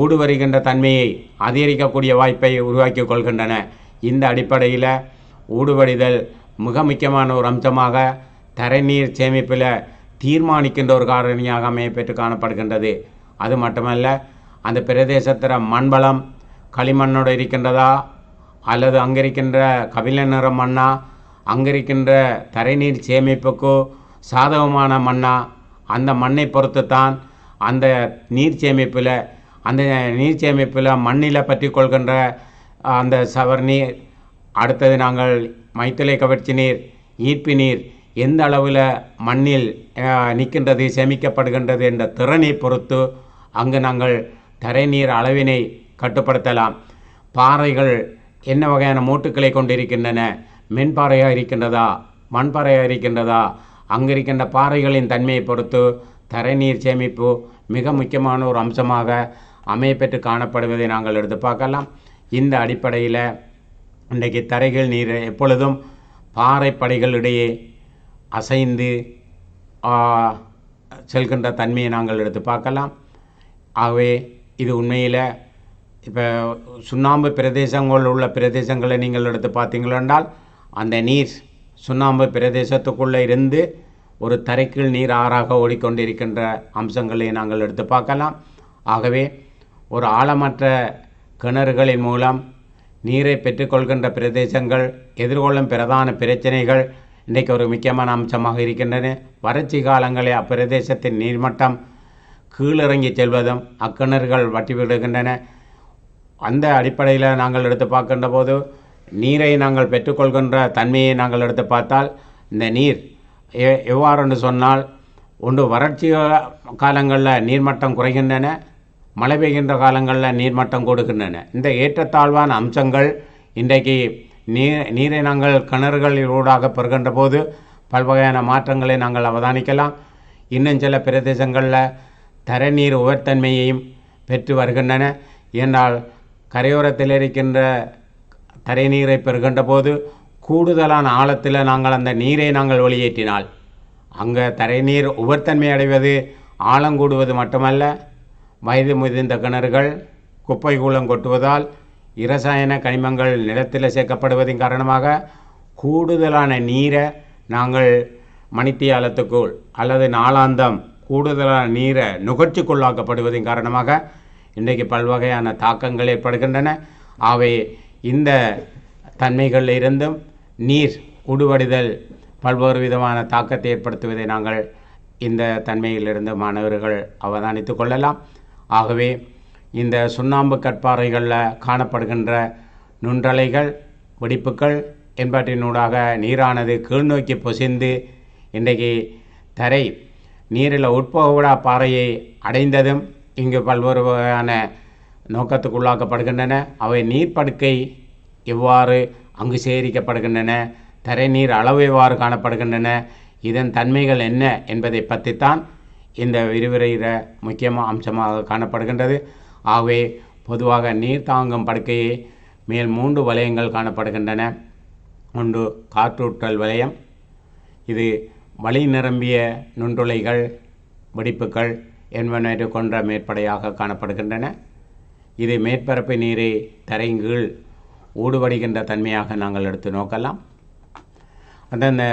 ஊடுவருகின்ற தன்மையை அதிகரிக்கக்கூடிய வாய்ப்பை உருவாக்கி கொள்கின்றன. இந்த அடிப்படையில் ஊடுவடிதல் மிக முக்கியமான ஒரு அம்சமாக தரைநீர் சேமிப்பில் தீர்மானிக்கின்ற ஒரு காரணியாக அமையப்பெற்று காணப்படுகின்றது. அது மட்டுமல்ல, அந்த பிரதேசத்தில் மண்பலம் களிமண்ணோடு இருக்கின்றதா அல்லது அங்கே இருக்கின்ற கபில நிற மண்ணா, அங்கே இருக்கின்ற தரைநீர் சேமிப்புக்கு சாதகமான மண்ணா, அந்த மண்ணை பொறுத்து தான் அந்த நீர் சேமிப்பில் மண்ணில் பற்றி கொள்கின்ற அந்த சவர் நீர், அடுத்தது நாங்கள் மைத்திலை கவர்ச்சி நீர், ஈர்ப்பு நீர் எந்த அளவில் மண்ணில் நிற்கின்றது சேமிக்கப்படுகின்றது என்ற திறனை பொறுத்து அங்கு நாங்கள் தரைநீர் அளவினை கட்டுப்படுத்தலாம். பாறைகள் என்ன வகையான மூட்டுக்களை கொண்டிருக்கின்றன, மென்பாறையாக இருக்கின்றதா மண்பாறையாக இருக்கின்றதா, அங்கு இருக்கின்ற பாறைகளின் தன்மையை பொறுத்து தரைநீர் சேமிப்பு மிக முக்கியமான ஒரு அம்சமாக அமையப்பெற்று காணப்படுவதை நாங்கள் எடுத்து பார்க்கலாம். இந்த அடிப்படையில் இன்றைக்கு தரைகள் நீர் எப்பொழுதும் பாறைப்படைகளிடையே அசைந்து செல்கின்ற தன்மையை நாங்கள் எடுத்து பார்க்கலாம். ஆகவே இது உண்மையில் இப்போ சுண்ணாம்பு பிரதேசங்கள் உள்ள பிரதேசங்களை நீங்கள் எடுத்து பார்த்தீங்களென்றால் அந்த நீர் சுண்ணாம்பு பிரதேசத்துக்குள்ளே இருந்து ஒரு தரைக்கீழ் நீர் ஆறாக ஓடிக்கொண்டிருக்கின்ற அம்சங்களை நாங்கள் எடுத்து பார்க்கலாம். ஆகவே ஒரு ஆழமற்ற கிணறுகளின் மூலம் நீரை பெற்றுக்கொள்கின்ற பிரதேசங்கள் எதிர்கொள்ளும் பிரதான பிரச்சனைகள் இன்றைக்கு ஒரு முக்கியமான அம்சமாக இருக்கின்றன. வறட்சி காலங்களில் அப்பிரதேசத்தின் நீர்மட்டம் கீழிறங்கி செல்வதும் அக்கிணறுகள் வற்றி விடுகின்றன. அந்த அடிப்படையில் நாங்கள் எடுத்து பார்க்கின்ற போது நீரை நாங்கள் பெற்றுக்கொள்கின்ற தன்மையை நாங்கள் எடுத்து பார்த்தால் இந்த நீர் எவ்வாறு சொன்னால், ஒன்று வறட்சி காலங்களில் நீர்மட்டம் குறைகின்றன, மழை பெய்கின்ற காலங்களில் நீர்மட்டம் கொடுக்கின்றன. இந்த ஏற்றத்தாழ்வான அம்சங்கள் இன்றைக்கு நீரை நாங்கள் கிணறுகளிலூடாக பெறுகின்ற போது பல்வகையான மாற்றங்களை நாங்கள் அவதானிக்கலாம். இன்னும் சில பிரதேசங்களில் தரைநீர் உவர்த்தன்மையையும் பெற்று வருகின்றன. என்றால் கரையோரத்தில் இருக்கின்ற தரைநீரை பெறுகின்ற போது கூடுதலான ஆழத்தில் நாங்கள் அந்த நீரை நாங்கள் வெளியேற்றினால் அங்கே தரைநீர் உவர்த்தன்மை அடைவது ஆழங்கூடுவது மட்டுமல்ல, வயது முதிர்ந்த கிணறுகள் குப்பை கூலம் கொட்டுவதால் இரசாயன கனிமங்கள் நிலத்தில் சேர்க்கப்படுவதன் காரணமாக கூடுதலான நீரை நாங்கள் மணித்தியாலத்துக்குள் அல்லது நாளாந்தம் கூடுதலான நீரை நுகர்ச்சிக்குள்ளாக்கப்படுவதன் காரணமாக இன்றைக்கு பல்வகையான தாக்கங்கள் ஏற்படுகின்றன. ஆகவே இந்த தன்மைகளில் இருந்தும் நீர் உடுவடிதல் பல்வேறு விதமான தாக்கத்தை ஏற்படுத்துவதை நாங்கள் இந்த தன்மையிலிருந்து மாணவர்கள் அவதானித்து கொள்ளலாம். ஆகவே இந்த சுண்ணாம்பு கற்பாறைகளில் காணப்படுகின்ற நுண்ணலைகள் வெடிப்புகள் என்பவற்றினூடாக நீரானது கீழ்நோக்கி பொசிந்து இன்றைக்கு தரை நீரில் உட்போகவிடா பாறையை அடைந்ததும் இங்கு பல்வேறு வகையான நோக்கத்துக்குள்ளாக்கப்படுகின்றன. அவை நீர்ப்படுக்கை எவ்வாறு அங்கு சேகரிக்கப்படுகின்றன, தரை நீர் அளவு எவ்வாறு காணப்படுகின்றன, இதன் தன்மைகள் என்ன என்பதை பற்றித்தான் இந்த விரிவுரையில் முக்கியமாக அம்சமாக காணப்படுகின்றது. ஆகவே பொதுவாக நீர் தாங்கும் படுக்கையை மேல் 3 வலயங்கள் காணப்படுகின்றன. ஒன்று காற்றூட்டல் வலயம், இது வழி நிரம்பிய நுண்துளைகள் வெடிப்புகள் என்பவற்றை கொண்ட மேற்படையாக காணப்படுகின்றன. இது மேற்பரப்பு நீரை தரைங்கீழ் ஊடுபடுகின்ற தன்மையாக நாங்கள் எடுத்து நோக்கலாம். அந்த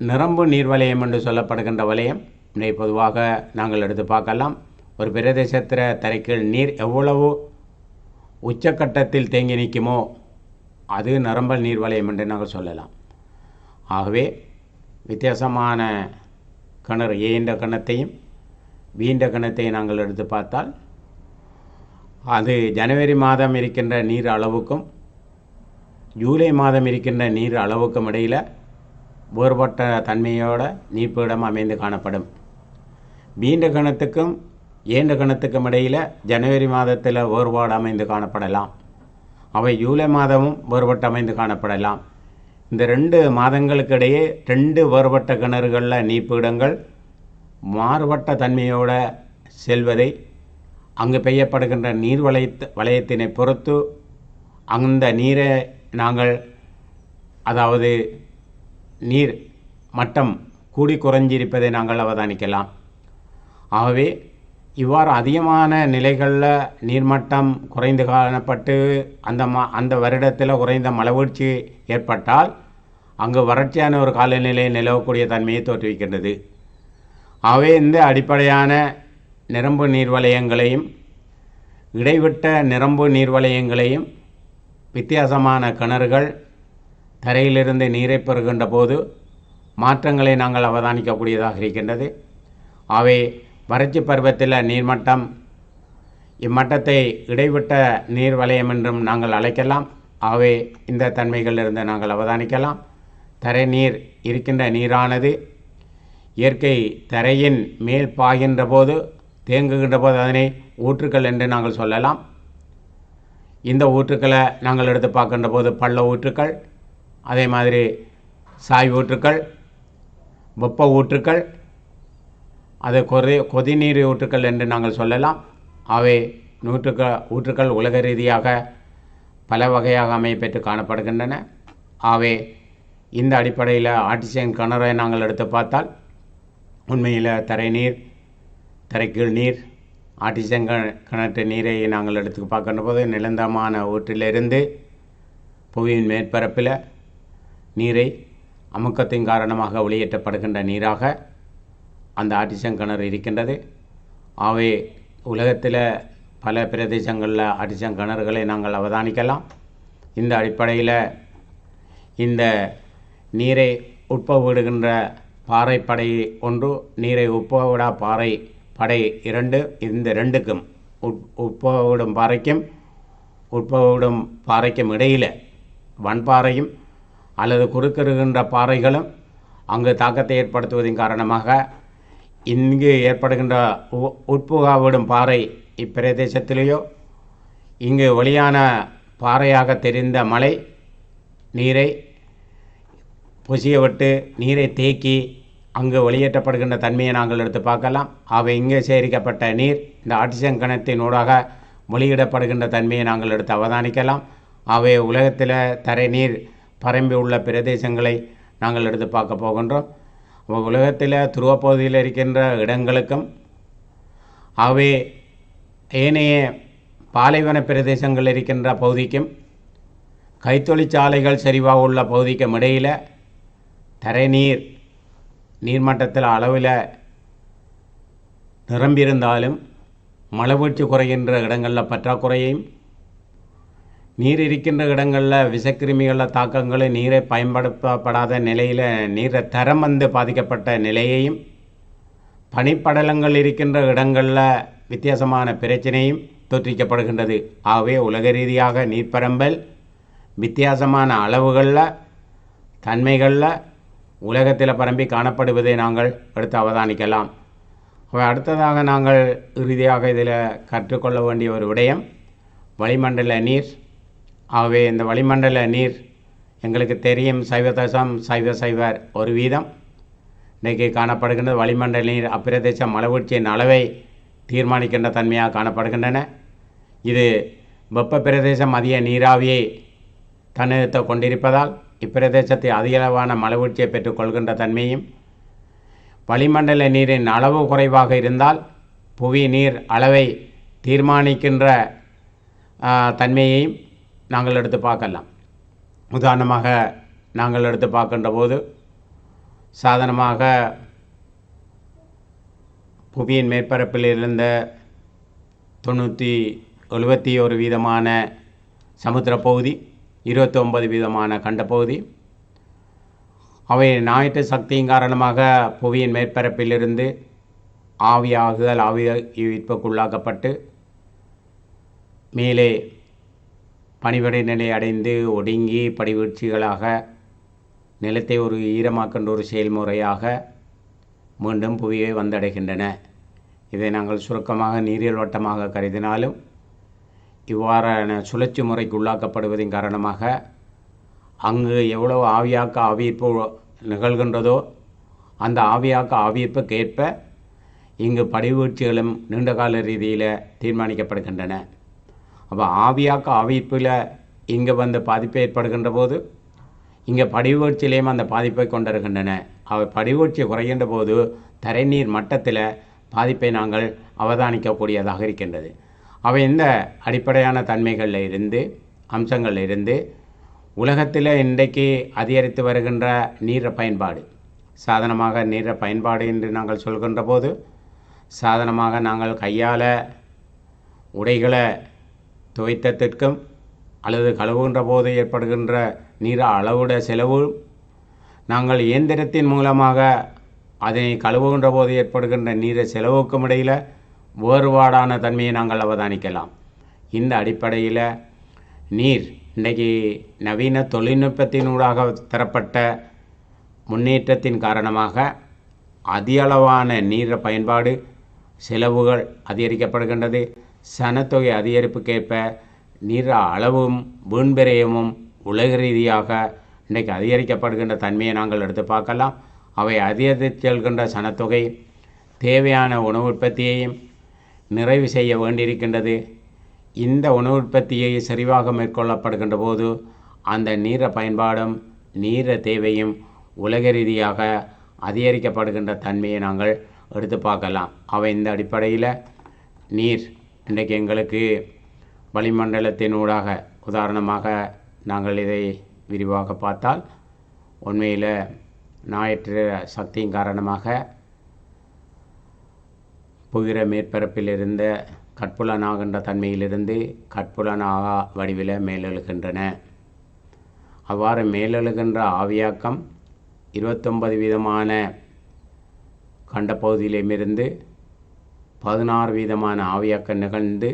நிரம்பு நீர் வலயம் என்று சொல்லப்படுகின்ற வலயம் இதை பொதுவாக நாங்கள் எடுத்து பார்க்கலாம். ஒரு பிரதேசத்தில் தரைக்கீழ் நீர் எவ்வளவு உச்சக்கட்டத்தில் தேங்கி நிற்குமோ அது நிரம்பல் நீர் வலயம் என்று நாங்கள் சொல்லலாம். ஆகவே வித்தியாசமான கிணறு ஏண்ட கிணத்தையும் வீண்ட கிணத்தையும் நாங்கள் எடுத்து பார்த்தால் அது ஜனவரி மாதம் இருக்கின்ற நீர் அளவுக்கும் ஜூலை மாதம் இருக்கின்ற நீர் அளவுக்கும் இடையில் வேறுபட்ட தன்மையோட நீர்ப்பீடம் அமைந்து காணப்படும். வீண்ட கிணத்துக்கும் ஏண்ட கிணத்துக்கும் இடையில் ஜனவரி மாதத்தில் வேறுபாடு அமைந்து காணப்படலாம். அவை ஜூலை மாதமும் வேறுபட்டு அமைந்து காணப்படலாம். இந்த 2 மாதங்களுக்கு இடையே 2 வேறுபட்ட கிணறுகளில் நீர்ப்பீடங்கள் மாறுபட்ட தன்மையோடு செல்வதை அங்கு பெய்யப்படுகின்ற நீர் வளையத்தினை பொறுத்து அந்த நீரை நாங்கள் அதாவது நீர் மட்டம் கூடி குறைஞ்சிருப்பதை நாங்கள் அவதானிக்கலாம். ஆகவே இவ்வாறு அதிகமான நிலைகளில் நீர்மட்டம் குறைந்து காணப்பட்டு அந்த வருடத்தில் குறைந்த மழைவீழ்ச்சி ஏற்பட்டால் அங்கு வறட்சியான ஒரு காலநிலை நிலவக்கூடிய தன்மையை தோற்றுவிக்கின்றது. ஆகவே இந்த அடிப்படையான நிரம்பு நீர்வலயங்களையும் இடைவிட்ட நிரம்பு நீர்வலயங்களையும் வித்தியாசமான கிணறுகள் தரையிலிருந்து நீரை பெறுகின்ற போது மாற்றங்களை நாங்கள் அவதானிக்கக்கூடியதாக இருக்கின்றது. ஆகவே வறட்சி பருவத்தில் நீர்மட்டம் இம்மட்டத்தை இடைவிட்ட நீர் வலயம் என்றும் நாங்கள் அழைக்கலாம். ஆகவே இந்த தன்மைகளிலிருந்து நாங்கள் அவதானிக்கலாம். தரை நீர் இருக்கின்ற நீரானது இயற்கை தரையின் மேல் பாய்கின்ற போது தேங்குகின்ற போது அதனை ஊற்றுக்கள் என்று நாங்கள் சொல்லலாம். இந்த ஊற்றுக்களை நாங்கள் எடுத்து பார்க்கின்ற போது பள்ள ஊற்றுக்கள், அதே மாதிரி சாய் ஊற்றுக்கள், வெப்ப ஊற்றுக்கள், அது கொதிநீர் ஊற்றுக்கள் என்று நாங்கள் சொல்லலாம். அவை ஊற்றுக்கள் உலக ரீதியாக பல வகையாக அமையப்பெற்று காணப்படுகின்றன. ஆகவே இந்த அடிப்படையில் ஆர்டிசியன் கிணறை நாங்கள் எடுத்து பார்த்தால் உண்மையில் தரைக்கீழ் நீர் ஆர்டிசியன் கிணற்று நீரை நாங்கள் எடுத்து பார்க்கின்ற போது நிரந்தரமான ஊற்றிலிருந்து புவியின் மேற்பரப்பில் நீரை அமுக்கத்தின் காரணமாக வெளியேற்றப்படுகின்ற நீராக அந்த ஆர்டிசியன் கிணறு இருக்கின்றது. ஆகவே உலகத்தில் பல பிரதேசங்களில் ஆர்டிசியன் கிணறுகளை நாங்கள் அவதானிக்கலாம். இந்த அடிப்படையில் இந்த நீரை உட்பவிடுகின்ற பாறைப்படை ஒன்று, நீரை உட்பவிடா படை 2, இந்த 2க்கும் உட்பவிடும் பாறைக்கும் உட்பவிடும் பாறைக்கும் இடையில் வன்பாறையும் அல்லது குறுக்கிடுகின்ற பாறைகளும் அங்கு தாக்கத்தை ஏற்படுத்துவதன் காரணமாக இங்கு ஏற்படுகின்ற உட்புகாவிடும் பாறை இப்பிரதேசத்திலேயோ இங்கு வெளியான பாறையாக தெரிந்த மழை நீரை பொசிய விட்டு நீரை தேக்கி அங்கு வெளியேற்றப்படுகின்ற தன்மையை நாங்கள் எடுத்து பார்க்கலாம். அவை இங்கே சேகரிக்கப்பட்ட நீர் இந்த ஆக்சிஜன் கணத்தின் ஊடாக வெளியிடப்படுகின்ற தன்மையை நாங்கள் எடுத்து அவதானிக்கலாம். அவை உலகத்தில் தரை நீர் பரம்பி உள்ள பிரதேசங்களை நாங்கள் எடுத்து பார்க்க போகின்றோம். உலகத்தில் துருவப்பகுதியில் இருக்கின்ற இடங்களுக்கும் அவை ஏனைய பாலைவன பிரதேசங்கள் இருக்கின்ற பகுதிக்கும் கைத்தொழிற்சாலைகள் செறிவாக உள்ள பகுதிக்கும் இடையில் தரை நீர்மட்டத்தில் அளவில் நிரம்பியிருந்தாலும் மழைவீழ்ச்சி குறைகின்ற இடங்களில் பற்றாக்குறையையும் நீர் இருக்கின்ற இடங்களில் விஷக்கிருமிகளில் தாக்கங்களும் நீரை பயன்படுத்தப்படாத நிலையில் நீரை தரம் பாதிக்கப்பட்ட நிலையையும் பனிப்படலங்கள் இருக்கின்ற இடங்களில் வித்தியாசமான பிரச்சனையும் தோற்றுவிக்கப்படுகின்றது. ஆகவே உலக ரீதியாக நீர்ப்பரம்பல் வித்தியாசமான அளவுகளில் தன்மைகளில் உலகத்தில் பரம்பி காணப்படுவதை நாங்கள் எடுத்து அவதானிக்கலாம். அடுத்ததாக நாங்கள் இறுதியாக இதில் கற்றுக்கொள்ள வேண்டிய ஒரு விடயம் வளிமண்டல நீர். ஆகவே இந்த வளிமண்டல நீர் எங்களுக்கு தெரியும் 0.001% இன்றைக்கு காணப்படுகின்றது. வளிமண்டல நீர் அப்பிரதேச மழைவீழ்ச்சியின் அளவை தீர்மானிக்கின்ற தன்மையாக காணப்படுகின்றன. இது வெப்ப பிரதேசம் அதிக நீராவியை தன்னிறுத்த கொண்டிருப்பதால் இப்பிரதேசத்தை அதிகளவான மழைவீழ்ச்சியை பெற்றுக்கொள்கின்ற தன்மையும், வளிமண்டல நீரின் அளவு குறைவாக இருந்தால் புவி நீர் அளவை தீர்மானிக்கின்ற தன்மையையும் நாங்கள் எடுத்து பார்க்கலாம். உதாரணமாக நாங்கள் எடுத்து பார்க்கின்ற போது சாதாரணமாக புவியின் மேற்பரப்பில் இருந்த 71% சமுத்திர பகுதி, 29% கண்டப்பகுதி, அவை ஞாயிற்று சக்தியின் காரணமாக புவியின் மேற்பரப்பிலிருந்து ஆவியாகுதல் ஆவியிற்புக்குள்ளாக்கப்பட்டு மேலே பனிவடை நிலை அடைந்து ஒடுங்கி படிவீழ்ச்சிகளாக நிலத்தை ஒரு ஈரமாக்கின்ற ஒரு செயல்முறையாக மீண்டும் புவியை வந்தடைகின்றன. இதை நாங்கள் சுருக்கமாக நீரியல் வட்டமாக கருதினாலும் இவ்வாறான சுழற்சி முறைக்கு உள்ளாக்கப்படுவதன் காரணமாக அங்கு எவ்வளவு ஆவியீர்ப்பு நிகழ்கின்றதோ அந்த ஆவியீர்ப்புக்கு ஏற்ப இங்கு படிவீழ்ச்சிகளும் நீண்டகால ரீதியில் தீர்மானிக்கப்படுகின்றன. அப்போ ஆவியீர்ப்பில் இங்கே வந்து பாதிப்பு ஏற்படுகின்ற போது இங்கே படிவீழ்ச்சியிலையும் அந்த பாதிப்பை கொண்டிருக்கின்றன. அவை படிவீழ்ச்சி குறைகின்ற போது தரைநீர் மட்டத்தில் பாதிப்பை நாங்கள் அவதானிக்கக்கூடியதாக இருக்கின்றது. அவை இந்த அடிப்படையான தன்மைகளில் இருந்து அம்சங்களில் இருந்து உலகத்தில் இன்றைக்கு அதிகரித்து வருகின்ற நீரை பயன்பாடு, சாதனமாக நீரை பயன்பாடு என்று நாங்கள் சொல்கின்ற போது சாதனமாக நாங்கள் கையால் உடைகளை துவைத்தத்திற்கும் அல்லது கழுவுகின்ற போது ஏற்படுகின்ற நீர் அளவுட செலவு, நாங்கள் இயந்திரத்தின் மூலமாக அதனை கழுவுகின்ற போது ஏற்படுகின்ற நீரை செலவுக்கும் இடையில் வேறுபாடான தன்மையை நாங்கள் அவதானிக்கலாம். இந்த அடிப்படையில் நீர் இன்றைக்கு நவீன தொழில்நுட்பத்தினூடாக தரப்பட்ட முன்னேற்றத்தின் காரணமாக அதிகளவான நீரை பயன்பாடு செலவுகள் அதிகரிக்கப்படுகின்றது. சனத்தொகை அதிகரிப்புக்கேற்ப நீர் அளவும் வீண்பிரயமும் உலக ரீதியாக இன்றைக்கு அதிகரிக்கப்படுகின்ற தன்மையை நாங்கள் எடுத்து பார்க்கலாம். அவை அதிகரித்து செல்கின்ற சனத்தொகை தேவையான உணவு உற்பத்தியையும் நிறைவு செய்ய வேண்டியிருக்கின்றது. இந்த உணவு உற்பத்தியை சரிவாக மேற்கொள்ளப்படுகின்ற போது அந்த நீரை பயன்பாடும் நீரை தேவையும் உலக ரீதியாக அதிகரிக்கப்படுகின்ற தன்மையை நாங்கள் எடுத்து பார்க்கலாம். அவை இந்த அடிப்படையில் நீர் இன்றைக்கு எங்களுக்கு வளிமண்டலத்தினூடாக உதாரணமாக நாங்கள் இதை விரிவாக பார்த்தால் உண்மையில் ஞாயிற்று சக்தியின் காரணமாக புகிற மேற்பரப்பில் இருந்த கட்புலனாகின்ற தன்மையிலிருந்து கட்புலனாக வடிவில் மேலெழுகின்றன. அவ்வாறு மேலெழுகின்ற ஆவியாக்கம் 29% கண்டப்பகுதியிலுமிருந்து 16% ஆவியாக்கம் நிகழ்ந்து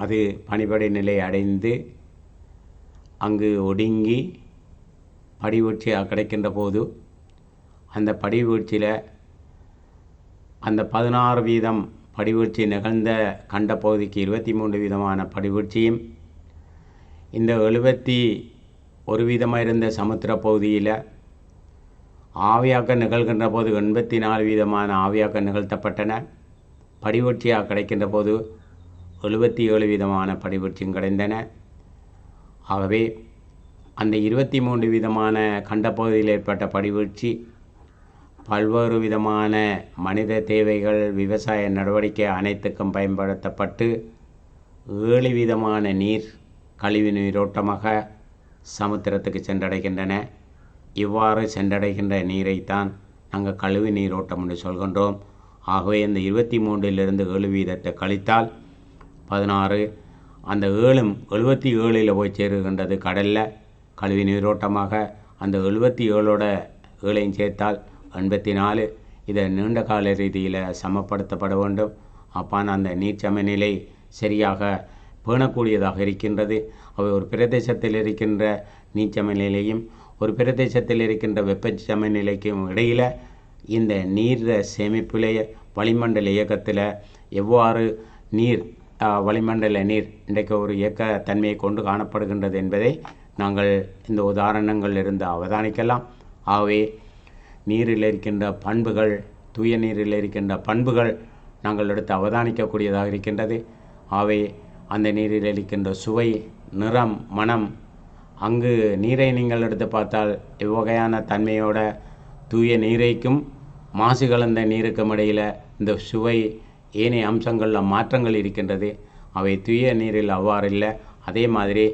அது பனிபடை நிலை அடைந்து அங்கு ஒடுங்கி படிவீழ்ச்சியாக கிடைக்கின்ற போது அந்த படிவீழ்ச்சியில் அந்த 16% படிவீழ்ச்சி நிகழ்ந்த கண்ட பகுதிக்கு 23 வீதமான படிவீழ்ச்சியும், இந்த 71 வீதமாக இருந்த சமுத்திர பகுதியில் ஆவியாக்கம் நிகழ்கின்ற போது 84 வீதமான ஆவியாக்கம் நிகழ்த்தப்பட்டன. படிவீழ்ச்சியாக கிடைக்கின்ற போது 77 வீதமான படிவீழ்ச்சியும் கிடைந்தன. ஆகவே அந்த 23 வீதமான கண்ட பகுதியில் ஏற்பட்ட படிவீழ்ச்சி பல்வேறு விதமான மனித தேவைகள், விவசாய நடவடிக்கை அனைத்துக்கும் பயன்படுத்தப்பட்டு 7 வீதமான நீர் கழிவு நீரோட்டமாக சமுத்திரத்துக்கு சென்றடைகின்றன. இவ்வாறு சென்றடைகின்ற நீரைத்தான் நாங்கள் கழிவு நீரோட்டம் என்று சொல்கின்றோம். ஆகவே இந்த 23லிருந்து 7 வீதத்தை கழித்தால் 16, அந்த 7ம் 77 போய் சேருகின்றது கடலில் கழிவு நீரோட்டமாக. அந்த 77ஓட 7ஐயும் சேர்த்தால் 84. இதை நீண்ட கால ரீதியில் சமப்படுத்தப்பட வேண்டும். அப்பான் அந்த நீர் சமநிலை சரியாக பேணக்கூடியதாக இருக்கின்றது. அவை ஒரு பிரதேசத்தில் இருக்கின்ற நீர் சமநிலையும் ஒரு பிரதேசத்தில் இருக்கின்ற வெப்ப சமநிலைக்கும் இடையில் இந்த நீர் சேமிப்பிலே வளிமண்டல இயக்கத்தில் எவ்வாறு நீர் வளிமண்டல நீர் இன்றைக்கு ஒரு இயக்க தன்மையை கொண்டு காணப்படுகின்றது என்பதை நாங்கள் இந்த உதாரணங்கள் இருந்து அவதானிக்கலாம். ஆகவே நீரில் இருக்கின்ற பண்புகள், தூய நீரில் இருக்கின்ற பண்புகள் நாங்கள் எடுத்து அவதானிக்கக்கூடியதாக இருக்கின்றது. ஆகவே அந்த நீரில் இருக்கின்ற சுவை, நிறம், மனம், அங்கு நீரை நீங்கள் எடுத்து பார்த்தால் எவ்வகையான தன்மையோட தூய நீரைக்கும் மாசு கலந்த நீருக்கும் இடையில் இந்த சுவை ஏனைய அம்சங்களில் மாற்றங்கள் இருக்கின்றது. அவை தூய நீரில் அவ்வாறு இல்லை. அதே மாதிரி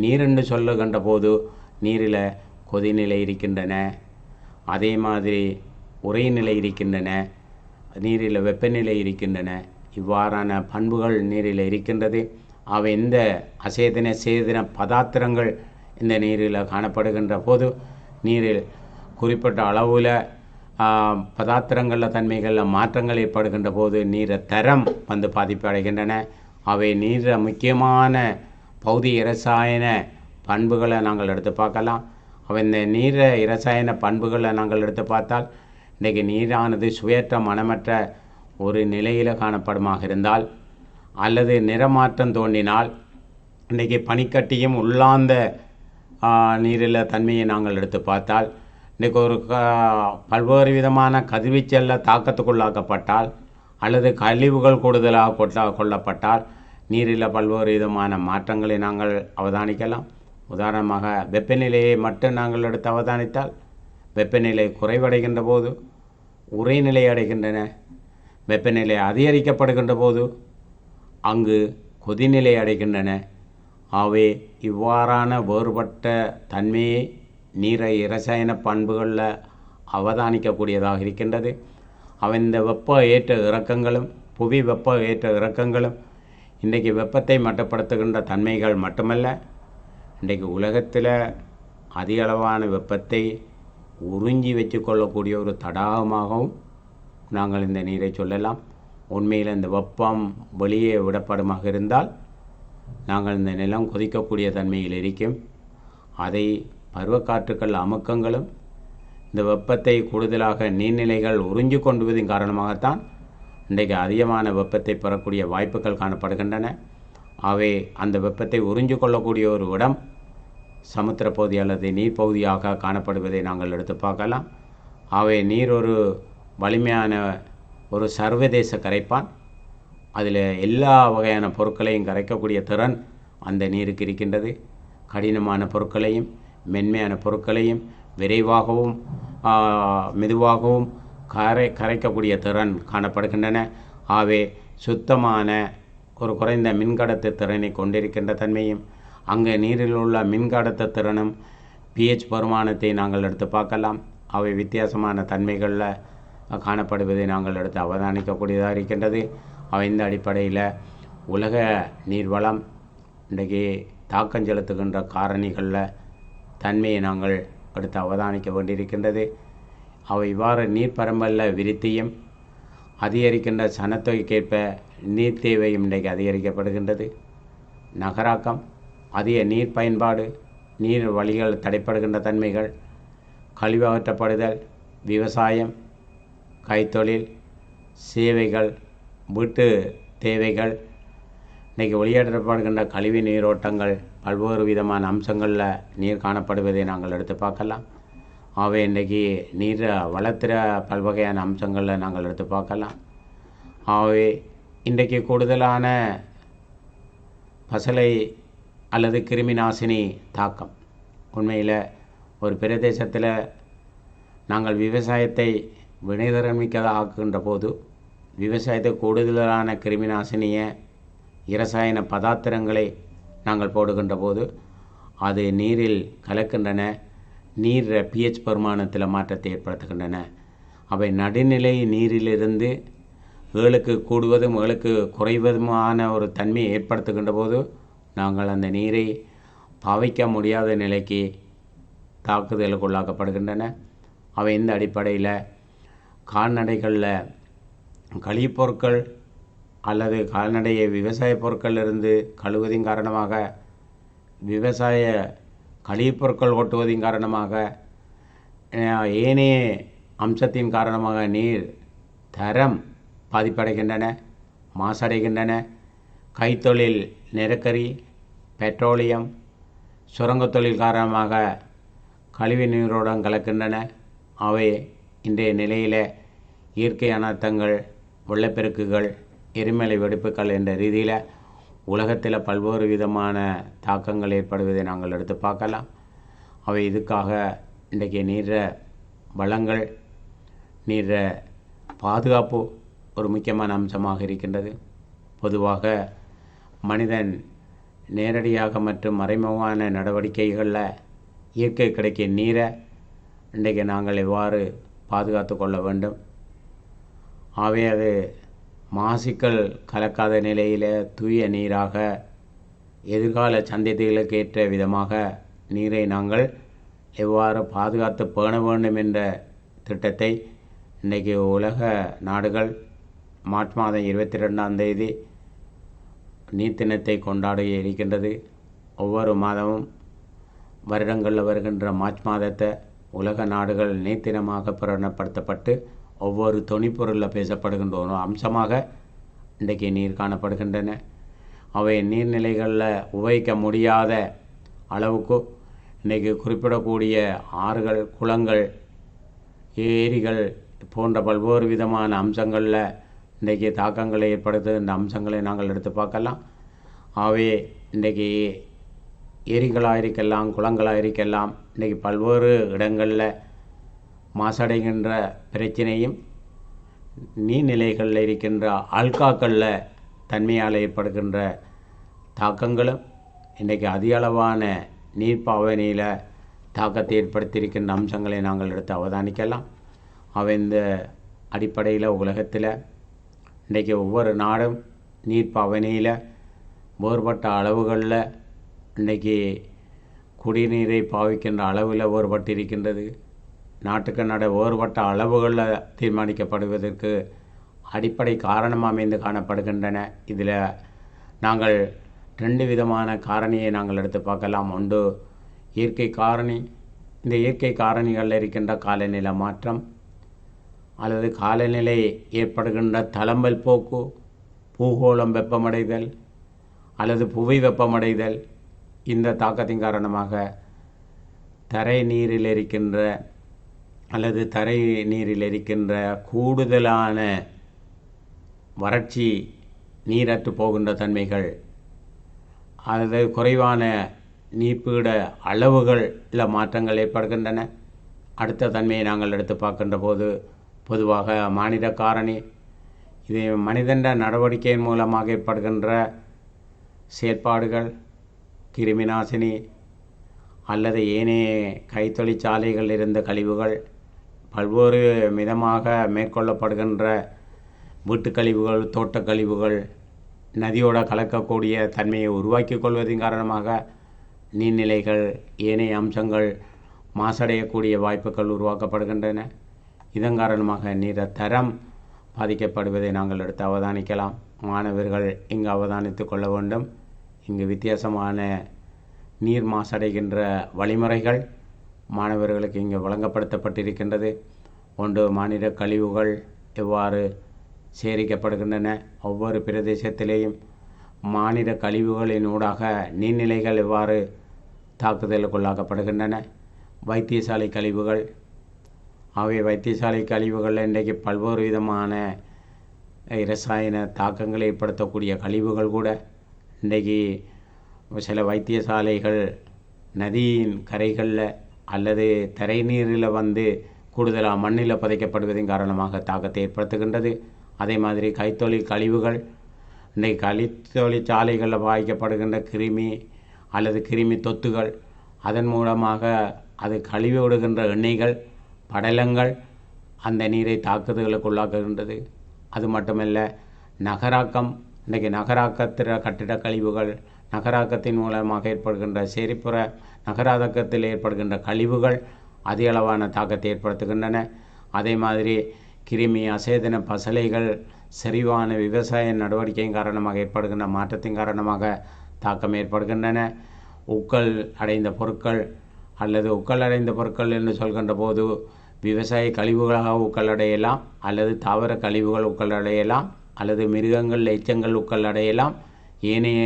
நீரென்று சொல்லுகின்ற போது நீரில் கொதிநிலை இருக்கின்றன, அதே மாதிரி உறைநிலை இருக்கின்றன, நீரில் வெப்பநிலை இருக்கின்றன. இவ்வாறான பண்புகள் நீரில் இருக்கின்றது. அவை இந்த அசேதன சேதன பதார்த்தங்கள் இந்த நீரில் காணப்படுகின்ற போது நீரில் குறிப்பிட்ட அளவில் பதார்த்தங்களில் தன்மைகளில் மாற்றங்கள் ஏற்படுகின்ற போது நீரை தரம் வந்து பாதிப்பு அடைகின்றன. அவை நீர முக்கியமான பௌதிக இரசாயன பண்புகளை நாங்கள் எடுத்து பார்க்கலாம். அவை இந்த நீர இரசாயன பண்புகளை நாங்கள் எடுத்து பார்த்தால் இன்றைக்கு நீரானது சுவையற்ற மனமற்ற ஒரு நிலையில் காணப்படுமாக இருந்தால் அல்லது நிறமாற்றம் தோன்றினால் இன்றைக்கி பனிக்கட்டியும் உள்ளார்ந்த நீரில் தன்மையை நாங்கள் எடுத்து பார்த்தால் இன்றைக்கு ஒரு பல்வேறு விதமான கதிர்வீச்சலில் தாக்கத்துக்குள்ளாக்கப்பட்டால் அல்லது கழிவுகள் கூடுதலாக கொள்ளப்பட்டால் நீரில் பல்வேறு விதமான மாற்றங்களை நாங்கள் அவதானிக்கலாம். உதாரணமாக வெப்பநிலையை மட்டும் நாங்கள் எடுத்து அவதானித்தால் வெப்பநிலை குறைவடைகின்ற போது உறைநிலை அடைகின்றன. வெப்பநிலை அதிகரிக்கப்படுகின்ற போது அங்கு கொதிநிலை அடைகின்றன. ஆகவே இவ்வாறான வேறுபட்ட தன்மையை நீரை இரசாயன பண்புகளில் அவதானிக்கக்கூடியதாக இருக்கின்றது. இந்த வெப்ப ஏற்ற இறக்கங்களும் புவி வெப்ப ஏற்ற இறக்கங்களும் இன்றைக்கு வெப்பத்தை மட்டுப்படுத்துகின்ற தன்மைகள் மட்டுமல்ல, இன்றைக்கு உலகத்தில் அதிக அளவான வெப்பத்தை உறிஞ்சி வச்சு கொள்ளக்கூடிய ஒரு தடாகமாகவும் நாங்கள் இந்த நீரை சொல்லலாம். உண்மையில் இந்த வெப்பம் வெளியே விடப்படுமாக இருந்தால் நாங்கள் இந்த நிலம் கொதிக்கக்கூடிய தன்மையில் இருக்கும். அதை பருவக்காற்றுக்கள் அமுக்கங்களும் இந்த வெப்பத்தை கூடுதலாக நீர்நிலைகள் உறிஞ்சி கொண்டுவதன் காரணமாகத்தான் இன்றைக்கு அதிகமான வெப்பத்தை பெறக்கூடிய வாய்ப்புகள் காணப்படுகின்றன. ஆகவே அந்த வெப்பத்தை உறிஞ்சு கொள்ளக்கூடிய ஒரு இடம் சமுத்திர பகுதி அல்லது நீர் பகுதியாக காணப்படுவதை நாங்கள் எடுத்து பார்க்கலாம். ஆகவே நீர் ஒரு வலிமையான ஒரு சர்வதேச கரைப்பான். அதில் எல்லா வகையான பொருட்களையும் கரைக்கக்கூடிய திறன் அந்த நீருக்கு இருக்கின்றது. கடினமான பொருட்களையும் மென்மையான பொருட்களையும் விரைவாகவும் மெதுவாகவும் கரைக்கக்கூடிய திறன் காணப்படுகின்றன. ஆகவே சுத்தமான ஒரு குறைந்த மின்கடத்து திறனை கொண்டிருக்கின்ற தன்மையும் அங்கே நீரில் உள்ள மின்கடத்து திறனும் pH பருமானத்தை நாங்கள் எடுத்து பார்க்கலாம். அவை வித்தியாசமான தன்மைகளில் காணப்படுவதை நாங்கள் எடுத்து அவதானிக்கக்கூடியதாக இருக்கின்றது. அவை இந்த அடிப்படையில் உலக நீர்வளம் இன்றைக்கு தாக்கம் செலுத்துகின்ற காரணிகளில் தன்மையை நாங்கள் எடுத்து அவதானிக்க வேண்டியிருக்கின்றது. அவை இவ்வாறு நீர்ப்பரம்பலில் விருத்தியும் அதிகரிக்கின்ற சனத்தொகைக்கேற்ப நீர் தேவையும் இன்றைக்கு அதிகரிக்கப்படுகின்றது. நகராக்கம், அதிக நீர் பயன்பாடு, நீர் வழிகள் தடைப்படுகின்ற தன்மைகள், கழிவு அகற்றப்படுதல், விவசாயம், கைத்தொழில், சேவைகள், வீட்டு தேவைகள், இன்றைக்கி வெளியேற்றப்படுகின்ற கழிவு நீரோட்டங்கள், பல்வேறு விதமான அம்சங்களில் நீர் காணப்படுவதை நாங்கள் எடுத்து பார்க்கலாம். ஆகவே இன்றைக்கி நீரை வளர்த்துற பல்வகையான அம்சங்களில் நாங்கள் எடுத்து பார்க்கலாம். ஆகவே இன்றைக்கு கூடுதலான பசலை அல்லது கிருமி நாசினி தாக்கம். உண்மையில் ஒரு பிரதேசத்தில் நாங்கள் விவசாயத்தை வினைத்திறன்மிக்கதாக ஆக்குகின்ற போது, விவசாயத்தை கூடுதலான கிருமி நாசினியை இரசாயன பதார்த்தங்களை நாங்கள் போடுகின்ற போது அது நீரில் கலக்கின்றன. நீர் pH பெருமானத்தில் மாற்றத்தை ஏற்படுத்துகின்றன. அவை நடுநிலை நீரிலிருந்து 7க்கு கூடுவதும் 7க்கு குறைவதுமான ஒரு தன்மையை ஏற்படுத்துகின்ற போது நாங்கள் அந்த நீரை பாவிக்க முடியாத நிலைக்கு தாக்குதலுக்கு உள்ளாக்கப்படுகின்றன. அவை இந்த அடிப்படையில் கால்நடைகளில் கழிப்பொருட்கள் அல்லது கால்நடையை விவசாய பொருட்களிலிருந்து கழுவுவதின் காரணமாக, விவசாய கழிப்பொருட்கள் கொட்டுவதின் காரணமாக, ஏனைய அம்சத்தின் காரணமாக நீர் தரம் பாதிப்படைகின்றன, மாசடைகின்றன. கைத்தொழில் நெருக்கடி, பெட்ரோலியம், சுரங்கத் தொழில் காரணமாக கழிவு நீரோடம் கலக்கின்றன. அவை இன்றைய நிலையில் இயற்கை அனர்த்தங்கள், வெள்ளப்பெருக்குகள், எரிமலை வெடிப்புகள் என்ற ரீதியில் உலகத்தில் பல்வேறு விதமான தாக்கங்கள் ஏற்படுவதை நாங்கள் எடுத்து பார்க்கலாம். அவை இதுக்காக இன்றைக்கி நீர வளங்கள், நீர பாதுகாப்பு ஒரு முக்கியமான அம்சமாக இருக்கின்றது. பொதுவாக மனிதன் நேரடியாக மற்றும் மறைமுகமான நடவடிக்கைகளில் இயற்கை கிடைக்கும் நீரை இன்றைக்கு நாங்கள் எவ்வாறு பாதுகாத்து கொள்ள வேண்டும். ஆகவே அது மாசுக்கள் கலக்காத நிலையில் தூய நீராக எதிர்கால சந்ததிகளுக்கு ஏற்ற விதமாக நீரை நாங்கள் எவ்வாறு பாதுகாத்து பேண வேண்டும் என்ற திட்டத்தை இன்றைக்கி உலக நாடுகள் மார்ச் மாதம் 22ஆம் தேதி நீர் தினத்தை கொண்டாட இருக்கின்றது. ஒவ்வொரு மாதமும் வருடங்களில் வருகின்ற மார்ச் மாதத்தை உலக நாடுகள் நீர் தினமாக பிரகடனப்படுத்தப்பட்டு ஒவ்வொரு தொனிப்பொருளில் பேசப்படுகின்ற ஒரு அம்சமாக இன்றைக்கு நீர் காணப்படுகின்றன. அவை நீர்நிலைகளில் உபயோகிக்க முடியாத அளவுக்கு இன்றைக்கு குறிப்பிடக்கூடிய ஆறுகள், குளங்கள், ஏரிகள் போன்ற பல்வேறு விதமான அம்சங்களில் இன்றைக்கி தாக்கங்களை ஏற்படுத்துகின்ற அம்சங்களை நாங்கள் எடுத்து பார்க்கலாம். ஆகவே இன்றைக்கி ஏரிகளாக இருக்கலாம், குளங்களாக இருக்கலாம், இன்றைக்கி பல்வேறு இடங்களில் மாசடைகின்ற பிரச்சனையும், நீர்நிலைகளில் இருக்கின்ற ஆல்காக்களில் தன்மையால் ஏற்படுகின்ற தாக்கங்களும் இன்றைக்கி அதிக அளவான நீர்ப்பாவனையில் தாக்கத்தை ஏற்படுத்தியிருக்கின்ற அம்சங்களை நாங்கள் எடுத்து அவதானிக்கலாம். அவை இந்த அடிப்படையில் உலகத்தில் இன்றைக்கி ஒவ்வொரு நாடும் நீர்ப்பாவனையில் வேறுபட்ட அளவுகளில் இன்றைக்கி குடிநீரை பாவிக்கின்ற அளவில் வேறுபட்டு இருக்கின்றது. நாட்டுக்கு நாடு வேறுபட்ட அளவுகளில் தீர்மானிக்கப்படுவதற்கு அடிப்படை காரணம் அமைந்து காணப்படுகின்றன. இதில் நாங்கள் 2 விதமான காரணியை நாங்கள் எடுத்து பார்க்கலாம். ஒன்று இயற்கை காரணி. இந்த இயற்கை காரணிகளில் இருக்கின்ற காலநிலை மாற்றம் அல்லது காலநிலை ஏற்படுகின்ற தளம்பல் போக்கு, பூகோளம் வெப்பமடைதல் அல்லது புவி வெப்பமடைதல், இந்த தாக்கத்தின் காரணமாக தரை நீரில் இருக்கின்ற கூடுதலான வறட்சி, நீரற்று போகின்ற தன்மைகள் அல்லது குறைவான நீர்ப்பீட அளவுகளில் மாற்றங்கள் ஏற்படுகின்றன. அடுத்த தன்மையை நாங்கள் எடுத்து பார்க்கின்ற போது பொதுவாக மானிட காரணி. இது மனிதன் நடவடிக்கையின் மூலமாக ஏற்படுகின்ற செயற்பாடுகள், கிருமிநாசினி அல்லது ஏனைய கைத்தொழிற்சாலைகள் இருந்த கழிவுகள், பல்வேறு விதமாக மேற்கொள்ளப்படுகின்ற வீட்டு கழிவுகள், தோட்ட கழிவுகள், நதியோடு கலக்கக்கூடிய தன்மையை உருவாக்கி கொள்வதன் காரணமாக நீர்நிலைகள், ஏனைய அம்சங்கள் மாசடையக்கூடிய வாய்ப்புகள் உருவாக்கப்படுகின்றன. இதன் காரணமாக நீர தரம் பாதிக்கப்படுவதை நாங்கள் எடுத்து அவதானிக்கலாம். மாணவர்கள் இங்கு அவதானித்து கொள்ள வேண்டும். இங்கு வித்தியாசமான நீர் மாசடைகின்ற வழிமுறைகள் மாணவர்களுக்கு இங்கு வழங்கப்படுத்தப்பட்டிருக்கின்றது. ஒன்று, மாநில கழிவுகள் எவ்வாறு சேகரிக்கப்படுகின்றன. ஒவ்வொரு பிரதேசத்திலேயும் மானிட கழிவுகளினூடாக நீர்நிலைகள் எவ்வாறு தாக்குதலுக்குள்ளாக்கப்படுகின்றன. வைத்தியசாலை கழிவுகள், ஆகவே வைத்தியசாலை கழிவுகளில் இன்றைக்கு பல்வேறு விதமான இரசாயன தாக்கங்களை ஏற்படுத்தக்கூடிய கழிவுகள் கூட இன்றைக்கு சில வைத்தியசாலைகள் நதியின் கரைகளில் அல்லது தரை நீரில் வந்து கூடுதலாக மண்ணில் புதைக்கப்படுவதன் காரணமாக தாக்கத்தை ஏற்படுத்துகின்றது. அதே மாதிரி கைத்தொழில் கழிவுகள், இன்றைக்கு கைத்தொழிற்சாலைகளில் பாதிக்கப்படுகின்ற கிருமி அல்லது கிருமி தொத்துகள், அதன் மூலமாக அது கழுவி விடுகின்ற எண்ணெய்கள் படலங்கள் அந்த நீரை தாக்குதலுக்குள்ளாக்குகின்றது. அது மட்டுமல்ல, நகராக்கம், இன்றைக்கு நகராக்கத்திற கட்டிட கழிவுகள், நகராக்கத்தின் மூலமாக ஏற்படுகின்ற செரிப்புற நகராக்கத்தில் ஏற்படுகின்ற கழிவுகள் அதிக அளவான தாக்கத்தை ஏற்படுத்துகின்றன. அதே மாதிரி கிருமி அசேதன பசலைகள் செறிவான விவசாய நடவடிக்கையின் காரணமாக ஏற்படுகின்ற மாற்றத்தின் காரணமாக தாக்கம் ஏற்படுகின்றன. உக்கல் அடைந்த பொருட்கள் அல்லது உக்கல் அடைந்த பொருட்கள் என்று சொல்கின்ற போது விவசாய கழிவுகளாக உக்கல் அடையலாம், அல்லது தாவர கழிவுகள் உக்கல் அடையலாம், அல்லது மிருகங்கள் எச்சங்கள் உக்கல் அடையலாம். ஏனைய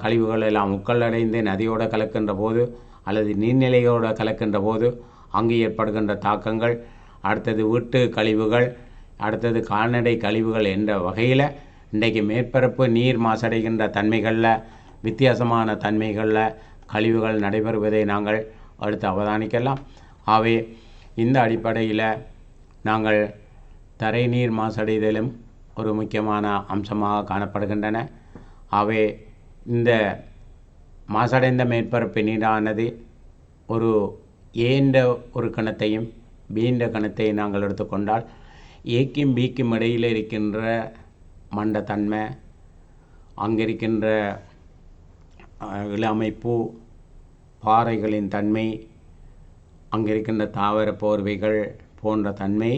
கழிவுகள் எல்லாம் உக்கல் அடைந்து நதியோடு கலக்கின்ற போது அல்லது நீர்நிலையோடு கலக்கின்ற போது அங்கு ஏற்படுகின்ற தாக்கங்கள், அடுத்தது வீட்டு கழிவுகள், அடுத்தது கால்நடை கழிவுகள் என்ற வகையில் இன்றைக்கு மேற்பரப்பு நீர் மாசடைகின்ற தன்மைகளில் வித்தியாசமான தன்மைகளில் கழிவுகள் நடைபெறுவதை நாங்கள் அடுத்து அவதானிக்கலாம். ஆகவே இந்த அடிப்படையில் நாங்கள் தரை நீர் மாசடைதலும் ஒரு முக்கியமான அம்சமாக காணப்படுகின்றன. ஆகவே இந்த மாசடைந்த மேற்பரப்பு நீரானது ஒரு ஏன்ற ஒரு கணத்தையும் பீன்ற கணத்தையும் நாங்கள் எடுத்துக்கொண்டால், ஏக்கும் பீக்கும் இடையில் இருக்கின்ற மண்டத்தன்மை, அங்கிருக்கின்ற இளமைப்பு, பாறைகளின் தன்மை, அங்கிருக்கின்ற தாவர போர்வைகள் போன்ற தன்மை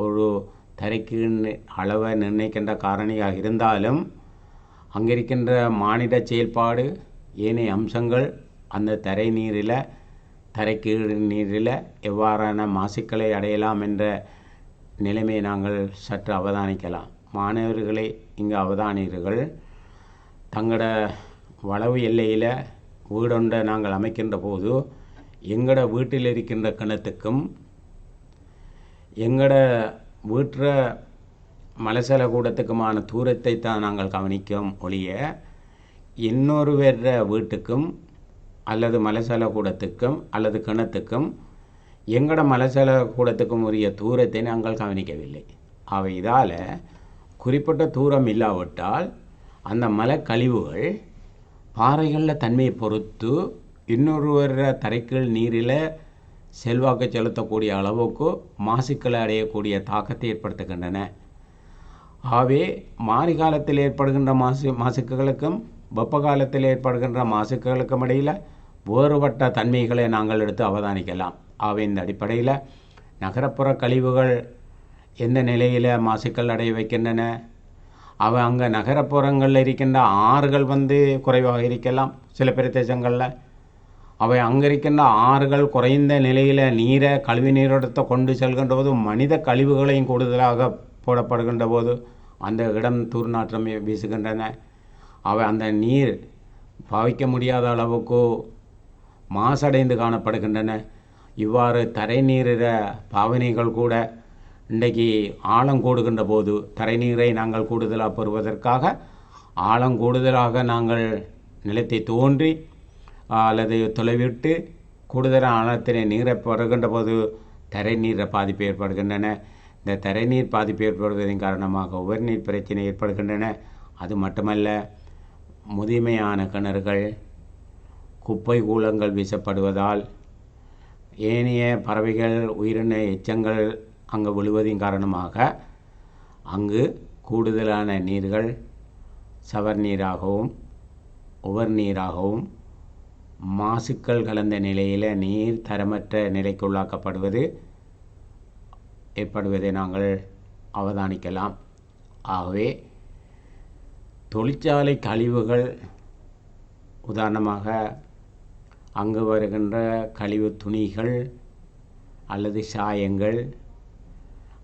ஒரு தரைக்கு அளவை நிர்ணயிக்கின்ற காரணியாக இருந்தாலும், அங்கிருக்கின்ற மானிட செயல்பாடு ஏனைய அம்சங்கள் அந்த தரை நீரில் தரைக்கீழ் நீரில் எவ்வாறான மாசுக்களை அடையலாம் என்ற நிலைமையை நாங்கள் சற்று அவதானிக்கலாம். மாணவர்களை இங்கு அவதானியர்கள் தங்களோட வளவு எல்லையில் வீடொன்றை நாங்கள் அமைக்கின்ற போது எங்களோட வீட்டில் இருக்கின்ற கிணத்துக்கும் எங்களோட வீட்டுற மலசல கூடத்துக்குமான தூரத்தை தான் நாங்கள் கவனிக்கும் ஒழிய, இன்னொரு வேற வீட்டுக்கும் அல்லது மலசல கூடத்துக்கும் அல்லது கிணத்துக்கும் எங்களோட மலசல கூடத்துக்கும் உரிய தூரத்தை நாங்கள் கவனிக்கவில்லை. அவை இதால் குறிப்பிட்ட தூரம் இல்லாவிட்டால் அந்த மலக்கழிவுகள் பாறைகளில் தன்மையை பொறுத்து இன்னொருவர் தரைக்கீழ் நீரில் செல்வாக்கு செலுத்தக்கூடிய அளவுக்கு மாசுக்களை அடையக்கூடிய தாக்கத்தை ஏற்படுத்துகின்றன. ஆகவே மாரி காலத்தில் ஏற்படுகின்ற மாசுக்களுக்கும் வெப்ப காலத்தில் ஏற்படுகின்ற மாசுக்களுக்கும் இடையில் வேறுபட்ட தன்மைகளை நாங்கள் எடுத்து அவதானிக்கலாம். ஆகவே இந்த அடிப்படையில் நகரப்புற கழிவுகள் எந்த நிலையில் மாசுக்கள் அடைய வைக்கின்றன, அவை அங்கே நகரப்புறங்களில் இருக்கின்ற ஆறுகள் குறைவாக இருக்கலாம். சில பிரதேசங்களில் அவை அங்கே இருக்கின்ற ஆறுகள் குறைந்த நிலையில் நீரை கழிவு நீரோட்டத்தை கொண்டு செல்கின்ற போது மனித கழிவுகளையும் கூடுதலாக போடப்படுகின்ற போது அந்த இடம் துர்நாற்றம் வீசுகின்றன. அவை அந்த நீர் பாவிக்க முடியாத அளவுக்கு மாசடைந்து காணப்படுகின்றன. இவ்வாறு தரை நீரிற பாவனைகள் கூட இன்றைக்கு ஆழம் கூடுகின்ற போது தரை நீரை நாங்கள் கூடுதலாக பெறுவதற்காக ஆழம் கூடுதலாக நாங்கள் நிலத்தை தோன்றி அல்லது தொலைவிட்டு கூடுதலான ஆழத்தினை நீரை பெறுகின்ற போது தரை நீரை பாதிப்பு ஏற்படுகின்றன. இந்த தரை நீர் பாதிப்பு ஏற்படுவதன் காரணமாக உவர்நீர் பிரச்சனை ஏற்படுகின்றன. அது மட்டுமல்ல, முதுமையான கிணறுகள், குப்பை கூலங்கள் வீசப்படுவதால் ஏனைய பறவைகள் உயிரின எச்சங்கள் அங்கு விழுவதின் காரணமாக அங்கு கூடுதலான நீர்கள் சவர் நீராகவும் உவர் நீராகவும் மாசுக்கள் கலந்த நிலையில் நீர் தரமற்ற நிலைக்குள்ளாக்கப்படுவது ஏற்படுவதை நாங்கள் அவதானிக்கலாம். ஆகவே தொழிற்சாலை கழிவுகள், உதாரணமாக அங்கு வருகின்ற கழிவு துணிகள் அல்லது சாயங்கள்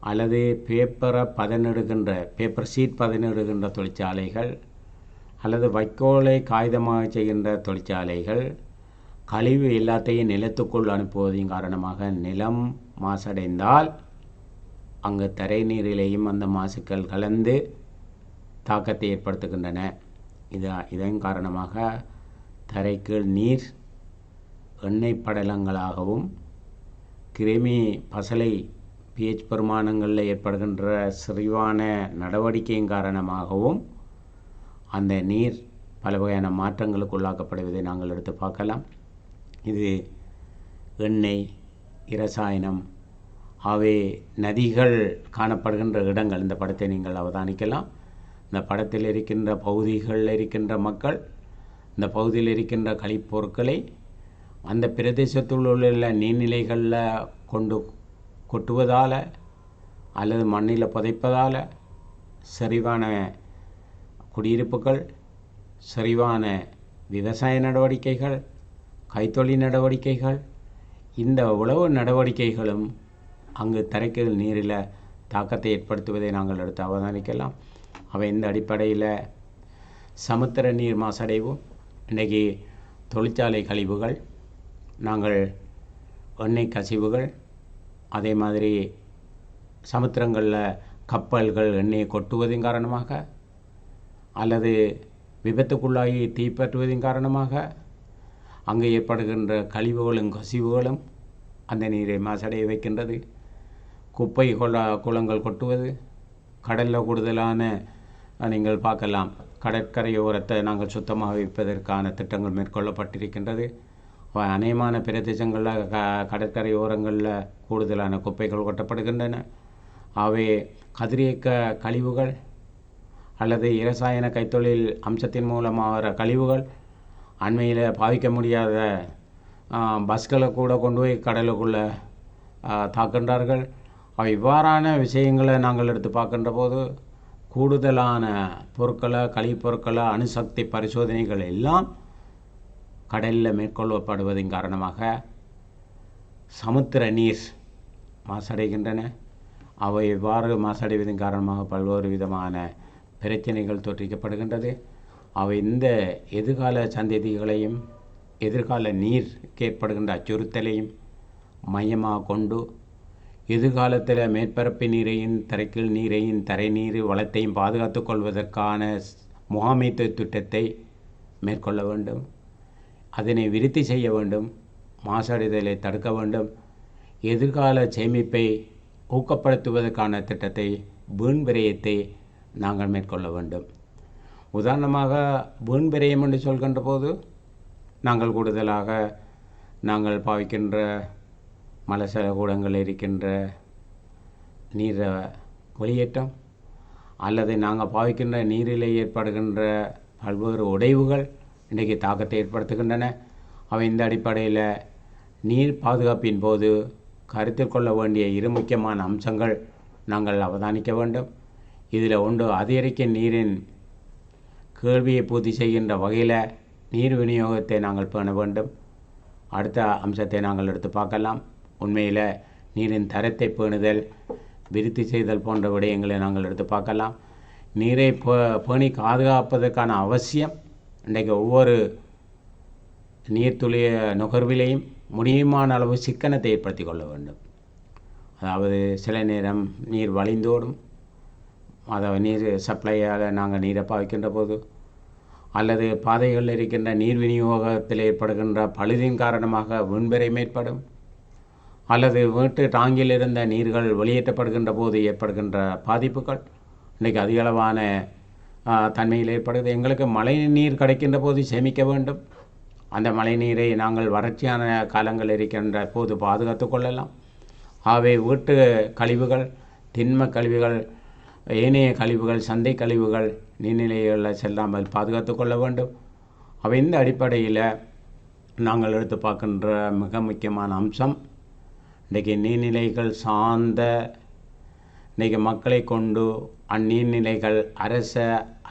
அல்லது பேப்பர் சீட் பதனிடுகின்ற தொழிற்சாலைகள் அல்லது வைக்கோலை காகிதமாக செய்கின்ற தொழிற்சாலைகள் கழிவு எல்லாத்தையும் நிலத்துக்குள் அனுப்புவதின் காரணமாக நிலம் மாசடைந்தால் அங்கு தரை நீரிலேயும் அந்த மாசுக்கள் கலந்து தாக்கத்தை ஏற்படுத்துகின்றன. இதன் காரணமாக தரைக்கீழ் நீர் எண்ணெய் படலங்களாகவும் கிருமி பசலை pH பெருமானங்களில் ஏற்படுகின்ற செறிவான நடவடிக்கையின் காரணமாகவும் அந்த நீர் பல வகையான மாற்றங்களுக்கு உள்ளாக்கப்படுவதை நாங்கள் எடுத்து பார்க்கலாம். இது எண்ணெய், இரசாயனம் ஆகவே நதிகள் காணப்படுகின்ற இடங்கள். இந்த படத்தை நீங்கள் அவதானிக்கலாம். இந்த படத்தில் இருக்கின்ற பகுதிகளில் இருக்கின்ற மக்கள் இந்த பகுதியில் இருக்கின்ற கழிப்பொருட்களை அந்த பிரதேசத்தில் உள்ள நீர்நிலைகளில் கொண்டு கொட்டுவதால் அல்லது மண்ணில் புதைப்பதால் செறிவான குடியிருப்புகள், செறிவான விவசாய நடவடிக்கைகள், கைத்தொழில் நடவடிக்கைகள், இந்த உழவு நடவடிக்கைகளும் அங்கு தரைக்கீழ் நீரில் தாக்கத்தை ஏற்படுத்துவதை நாங்கள் எடுத்து அவதானிக்கலாம். அவை இந்த அடிப்படையில் சமுத்திர நீர் மாசடைவு, இன்றைக்கி தொழிற்சாலை கழிவுகள், நாங்கள் எண்ணெய் கசிவுகள், அதே மாதிரி சமுத்திரங்களில் கப்பல்கள் எண்ணெயை கொட்டுவதின் காரணமாக அல்லது விபத்துக்குள்ளாகி தீப்பற்றுவதின் காரணமாக அங்கே ஏற்படுகின்ற கழிவுகளும் கசிவுகளும் அந்த நீரை மாசடைய வைக்கின்றது. குப்பை குளங்கள் கொட்டுவது, கடலில் கூடுதலான நீங்கள் பார்க்கலாம், கடற்கரையோரத்தை நாங்கள் சுத்தமாக வைப்பதற்கான திட்டங்கள் மேற்கொள்ளப்பட்டிருக்கின்றது. அநேகமான பிரதேசங்களில் கடற்கரையோரங்களில் கூடுதலான குப்பைகள் கொட்டப்படுகின்றன. அவை கதிரியக்க கழிவுகள் அல்லது இரசாயன கைத்தொழில் அம்சத்தின் மூலமாக கழிவுகள், அண்மையில் பாவிக்க முடியாத பஸ்களை கூட கொண்டு போய் கடலுக்குள்ளே தாக்கின்றார்கள். இவ்வாறான விஷயங்களை நாங்கள் எடுத்து பார்க்கின்ற போது கூடுதலான பொருட்களை, கழிப்பொருட்களை, அணுசக்தி பரிசோதனைகள் எல்லாம் கடலில் மேற்கொள்ளப்படுவதன் காரணமாக சமுத்திர நீர் மாசடைகின்றன. அவை இவ்வாறு மாசடைவதன் காரணமாக பல்வேறு விதமான பிரச்சனைகள் தோற்றுவிக்கப்படுகின்றது. அவை இந்த எதிர்கால சந்ததிகளையும் எதிர்கால நீருக்கு ஏற்படுகின்ற அச்சுறுத்தலையும் மையமாக கொண்டு எதிர்காலத்தில் மேற்பரப்பு நீரையும் தரைக்கீழ் நீரையும் தரை நீர் வளத்தையும் பாதுகாத்து கொள்வதற்கான முகாமைத்துவ திட்டத்தை மேற்கொள்ள வேண்டும். அதனை விருத்தி செய்ய வேண்டும். மாசடைதலை தடுக்க வேண்டும். எதிர்கால சேமிப்பை ஊக்கப்படுத்துவதற்கான திட்டத்தை, வீண் விரயத்தை நாங்கள் மேற்கொள்ள வேண்டும். உதாரணமாக வீண் விரயம் என்று சொல்கின்ற போது நாங்கள் கூடுதலாக நாங்கள் பாவிக்கின்ற மலசல கூடங்களில் இருக்கின்ற நீர் வெளியேற்றம் அல்லது நாங்கள் பாவிக்கின்ற நீரில் ஏற்படுகின்ற பல்வேறு உடைவுகள் இன்றைக்கு தாக்கத்தை ஏற்படுத்துகின்றன. அவை இந்த அடிப்படையில் நீர் பாதுகாப்பின் போது கருத்தில் கொள்ள வேண்டிய இரு முக்கியமான அம்சங்கள் நாங்கள் அவதானிக்க வேண்டும். இதில் ஒன்று, அதிகரிக்க நீரின் கேள்வியை பூர்த்தி செய்கின்ற வகையில் நீர் விநியோகத்தை நாங்கள் பேண வேண்டும். அடுத்த அம்சத்தை நாங்கள் எடுத்து பார்க்கலாம். உண்மையில் நீரின் தரத்தை பேணுதல், விருத்தி செய்தல் போன்ற விடயங்களை நாங்கள் எடுத்து பார்க்கலாம். நீரை பேணி பாதுகாப்பதற்கான அவசியம் இன்றைக்கு ஒவ்வொரு நீர்த்துளிய நுகர்விலையும் முடியுமான அளவு சிக்கனத்தை ஏற்படுத்தி கொள்ள வேண்டும். அதாவது சில நேரம் நீர் வழிந்தோடும், அதாவது நீர் சப்ளையாக நாங்கள் நீரை பாவிக்கின்ற போது அல்லது பாதைகளில் இருக்கின்ற நீர் விநியோகத்தில் ஏற்படுகின்ற பழுதின் காரணமாக வீண்விரயம் ஏற்படும். அல்லது வீட்டு டாங்கில் இருந்த நீர்கள் வெளியேற்றப்படுகின்ற போது ஏற்படுகின்ற பாதிப்புகள் இன்றைக்கு அதிகளவான தன்மையில் ஏற்படுது. எங்களுக்கு மழை நீர் கிடைக்கின்ற போது சேமிக்க வேண்டும். அந்த மழை நீரை நாங்கள் வறட்சியான காலங்கள் இருக்கின்ற போது பாதுகாத்து கொள்ளலாம். ஆகவே வீட்டு கழிவுகள், திண்ம கழிவுகள், ஏனைய கழிவுகள், சந்தை கழிவுகள் நீர்நிலைகளில் செல்லாமல் பாதுகாத்து கொள்ள வேண்டும். அவை இந்த அடிப்படையில் நாங்கள் எடுத்து பார்க்கின்ற மிக முக்கியமான அம்சம், இன்றைக்கு நீர்நிலைகள் சார்ந்த இன்றைக்கு மக்களை கொண்டு அந்நீர்நிலைகள்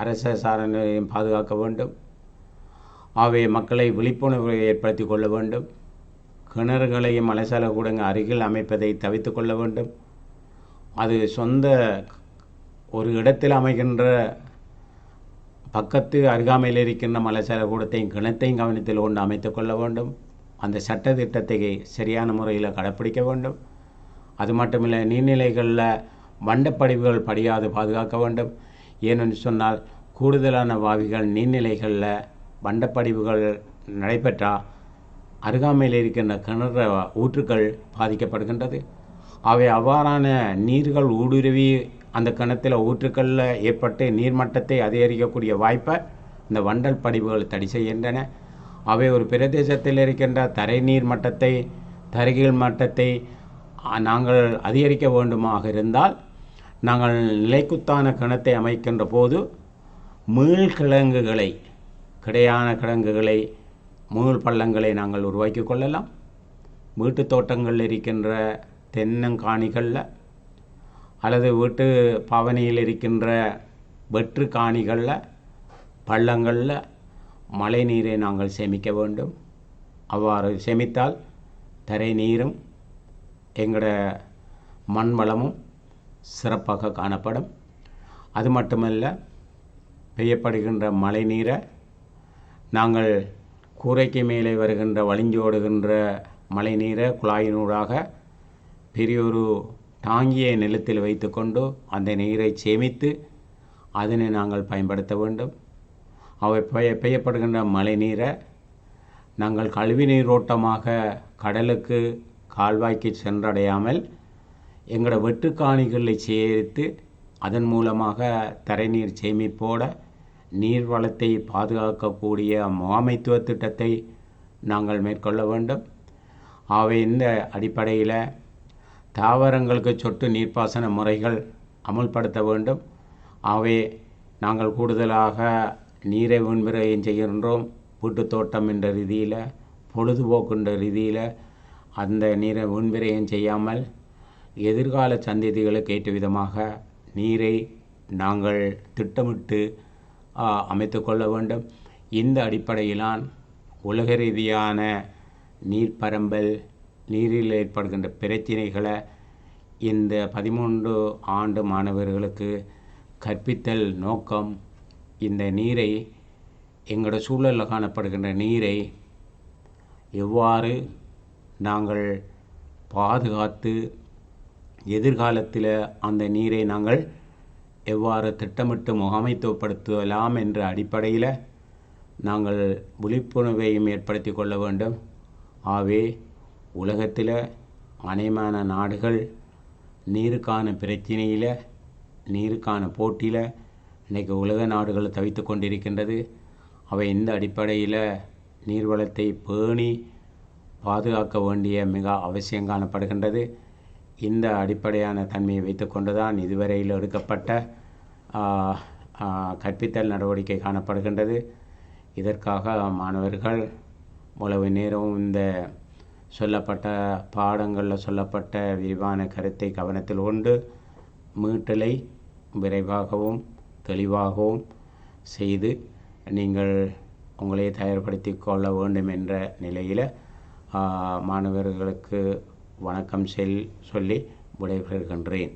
அரச சாரணையும் பாதுகாக்க வேண்டும். ஆகவே மக்களை விழிப்புணர்வை ஏற்படுத்தி கொள்ள வேண்டும். கிணறுகளையும் மலைசால கூடங்கள் அருகில் அமைப்பதை தவிர்த்து கொள்ள வேண்டும். அது சொந்த ஒரு இடத்தில் அமைகின்ற பக்கத்து அருகாமையில் இருக்கின்ற மலைச்சார கூடத்தையும் கிணத்தையும் கவனத்தில் கொண்டு அமைத்து கொள்ள வேண்டும். அந்த சட்ட திட்டத்தை சரியான முறையில் கடைப்பிடிக்க வேண்டும். அது மட்டுமில்லை, நீர்நிலைகளில் வண்டப்படிவுகள் படியாது பாதுகாக்க வேண்டும். ஏனென்று சொன்னால் கூடுதலான வாவிகள் நீர்நிலைகளில் வண்டப்படிவுகள் நடைபெற்றால் அருகாமையில் இருக்கின்ற கிணறு ஊற்றுக்கள் பாதிக்கப்படுகின்றது. அவை அவ்வாறான நீர்கள் ஊடுருவி அந்த கிணத்துல ஊற்றுக்களில் ஏற்பட்டு நீர்மட்டத்தை அதிகரிக்கக்கூடிய வாய்ப்பை இந்த வண்டல் படிவுகள் தடை செய்கின்றன. அவை ஒரு பிரதேசத்தில் இருக்கின்ற தரை நீர் மட்டத்தை, தரைகீழ் மட்டத்தை நாங்கள் அதிகரிக்க வேண்டுமாக இருந்தால் நாங்கள் நிலைக்குத்தான கிணத்தை அமைக்கின்ற போது மீள்கிழங்குகளை, கிடையான கிழங்குகளை, மீள் பள்ளங்களை நாங்கள் உருவாக்கி கொள்ளலாம். வீட்டு தோட்டங்களில் இருக்கின்ற தென்னங்காணிகளில் அல்லது வீட்டு பவனியில் இருக்கின்ற வெற்று காணிகளில், பள்ளங்களில் மழை நீரை நாங்கள் சேமிக்க வேண்டும். அவ்வாறு சேமித்தால் தரை நீரும் எங்களோட மண் வளமும் சிறப்பாக காணப்படும். அது மட்டுமல்ல, பெய்யப்படுகின்ற மழை நீரை நாங்கள் கூரைக்கு மேலே வருகின்ற வழிஞ்சோடுகின்ற மழை நீரை குழாயினூடாக பெரியொரு டாங்கியை நிலத்தில் வைத்து கொண்டு அந்த நீரை சேமித்து அதனை நாங்கள் பயன்படுத்த வேண்டும். அவை பெய்யப்படுகின்ற மழை நீரை நாங்கள் கழிவு நீரோட்டமாக கடலுக்கு, கால்வாய்க்கு சென்றடையாமல் எங்களோட வெட்டுக்காணிகளை சேர்த்து அதன் மூலமாக தரைநீர் சேமிப்போட நீர் வளத்தை பாதுகாக்கக்கூடிய முகாமைத்துவ திட்டத்தை நாங்கள் மேற்கொள்ள வேண்டும். அவை இந்த அடிப்படையில் தாவரங்களுக்கு சொட்டு நீர்ப்பாசன முறைகள் அமுல்படுத்த வேண்டும். அவை நாங்கள் கூடுதலாக நீரை வீண்விரயம் செய்கின்றோம். வீட்டுத் தோட்டம் என்ற ரீதியில், பொழுதுபோக்குன்ற ரீதியில் அந்த நீரை வீண்விரயம் செய்யாமல் எதிர்கால சந்ததிகளுக்கு ஏற்ற விதமாக நீரை நாங்கள் திட்டமிட்டு அமைத்து கொள்ள வேண்டும். இந்த அடிப்படையிலான் உலக ரீதியான நீர் பரம்பல், நீரில் ஏற்படுகின்ற பிரச்சினைகளை இந்த 13 ஆண்டு மாணவர்களுக்கு கற்பித்தல் நோக்கம். இந்த நீரை, எங்களோட சூழலில் காணப்படுகின்ற நீரை எவ்வாறு நாங்கள் பாதுகாத்து எதிர்காலத்தில் அந்த நீரை நாங்கள் எவ்வாறு திட்டமிட்டு முகாமைத்துவப்படுத்தலாம் என்ற அடிப்படையில் நாங்கள் விழிப்புணர்வையும் ஏற்படுத்தி கொள்ள வேண்டும். ஆகவே உலகத்தில் அநேகமான நாடுகள் நீருக்கான பிரச்சினையில், நீருக்கான போட்டியில் இன்றைக்கு உலக நாடுகள் தவித்து கொண்டிருக்கின்றது. அவை இந்த அடிப்படையில் நீர்வளத்தை பேணி பாதுகாக்க வேண்டிய மிக அவசியம் காணப்படுகின்றது. இந்த அடிப்படையான தன்மையை வைத்து கொண்டு தான் இதுவரையில் எடுக்கப்பட்ட கற்பித்தல் நடவடிக்கை காணப்படுகின்றது. இதற்காக மாணவர்கள் இவ்வளவு நேரம் இந்த சொல்லப்பட்ட பாடங்களில் சொல்லப்பட்ட விரிவான கருத்தை கவனத்தில் கொண்டு மீட்டலை விரைவாகவும் தெளிவாகவும் செய்து நீங்கள் உங்களை தயார்படுத்தி கொள்ள வேண்டும் என்ற நிலையில் மாணவர்களுக்கு வணக்கம் சொல்லி விடைபெறுகின்றேன்.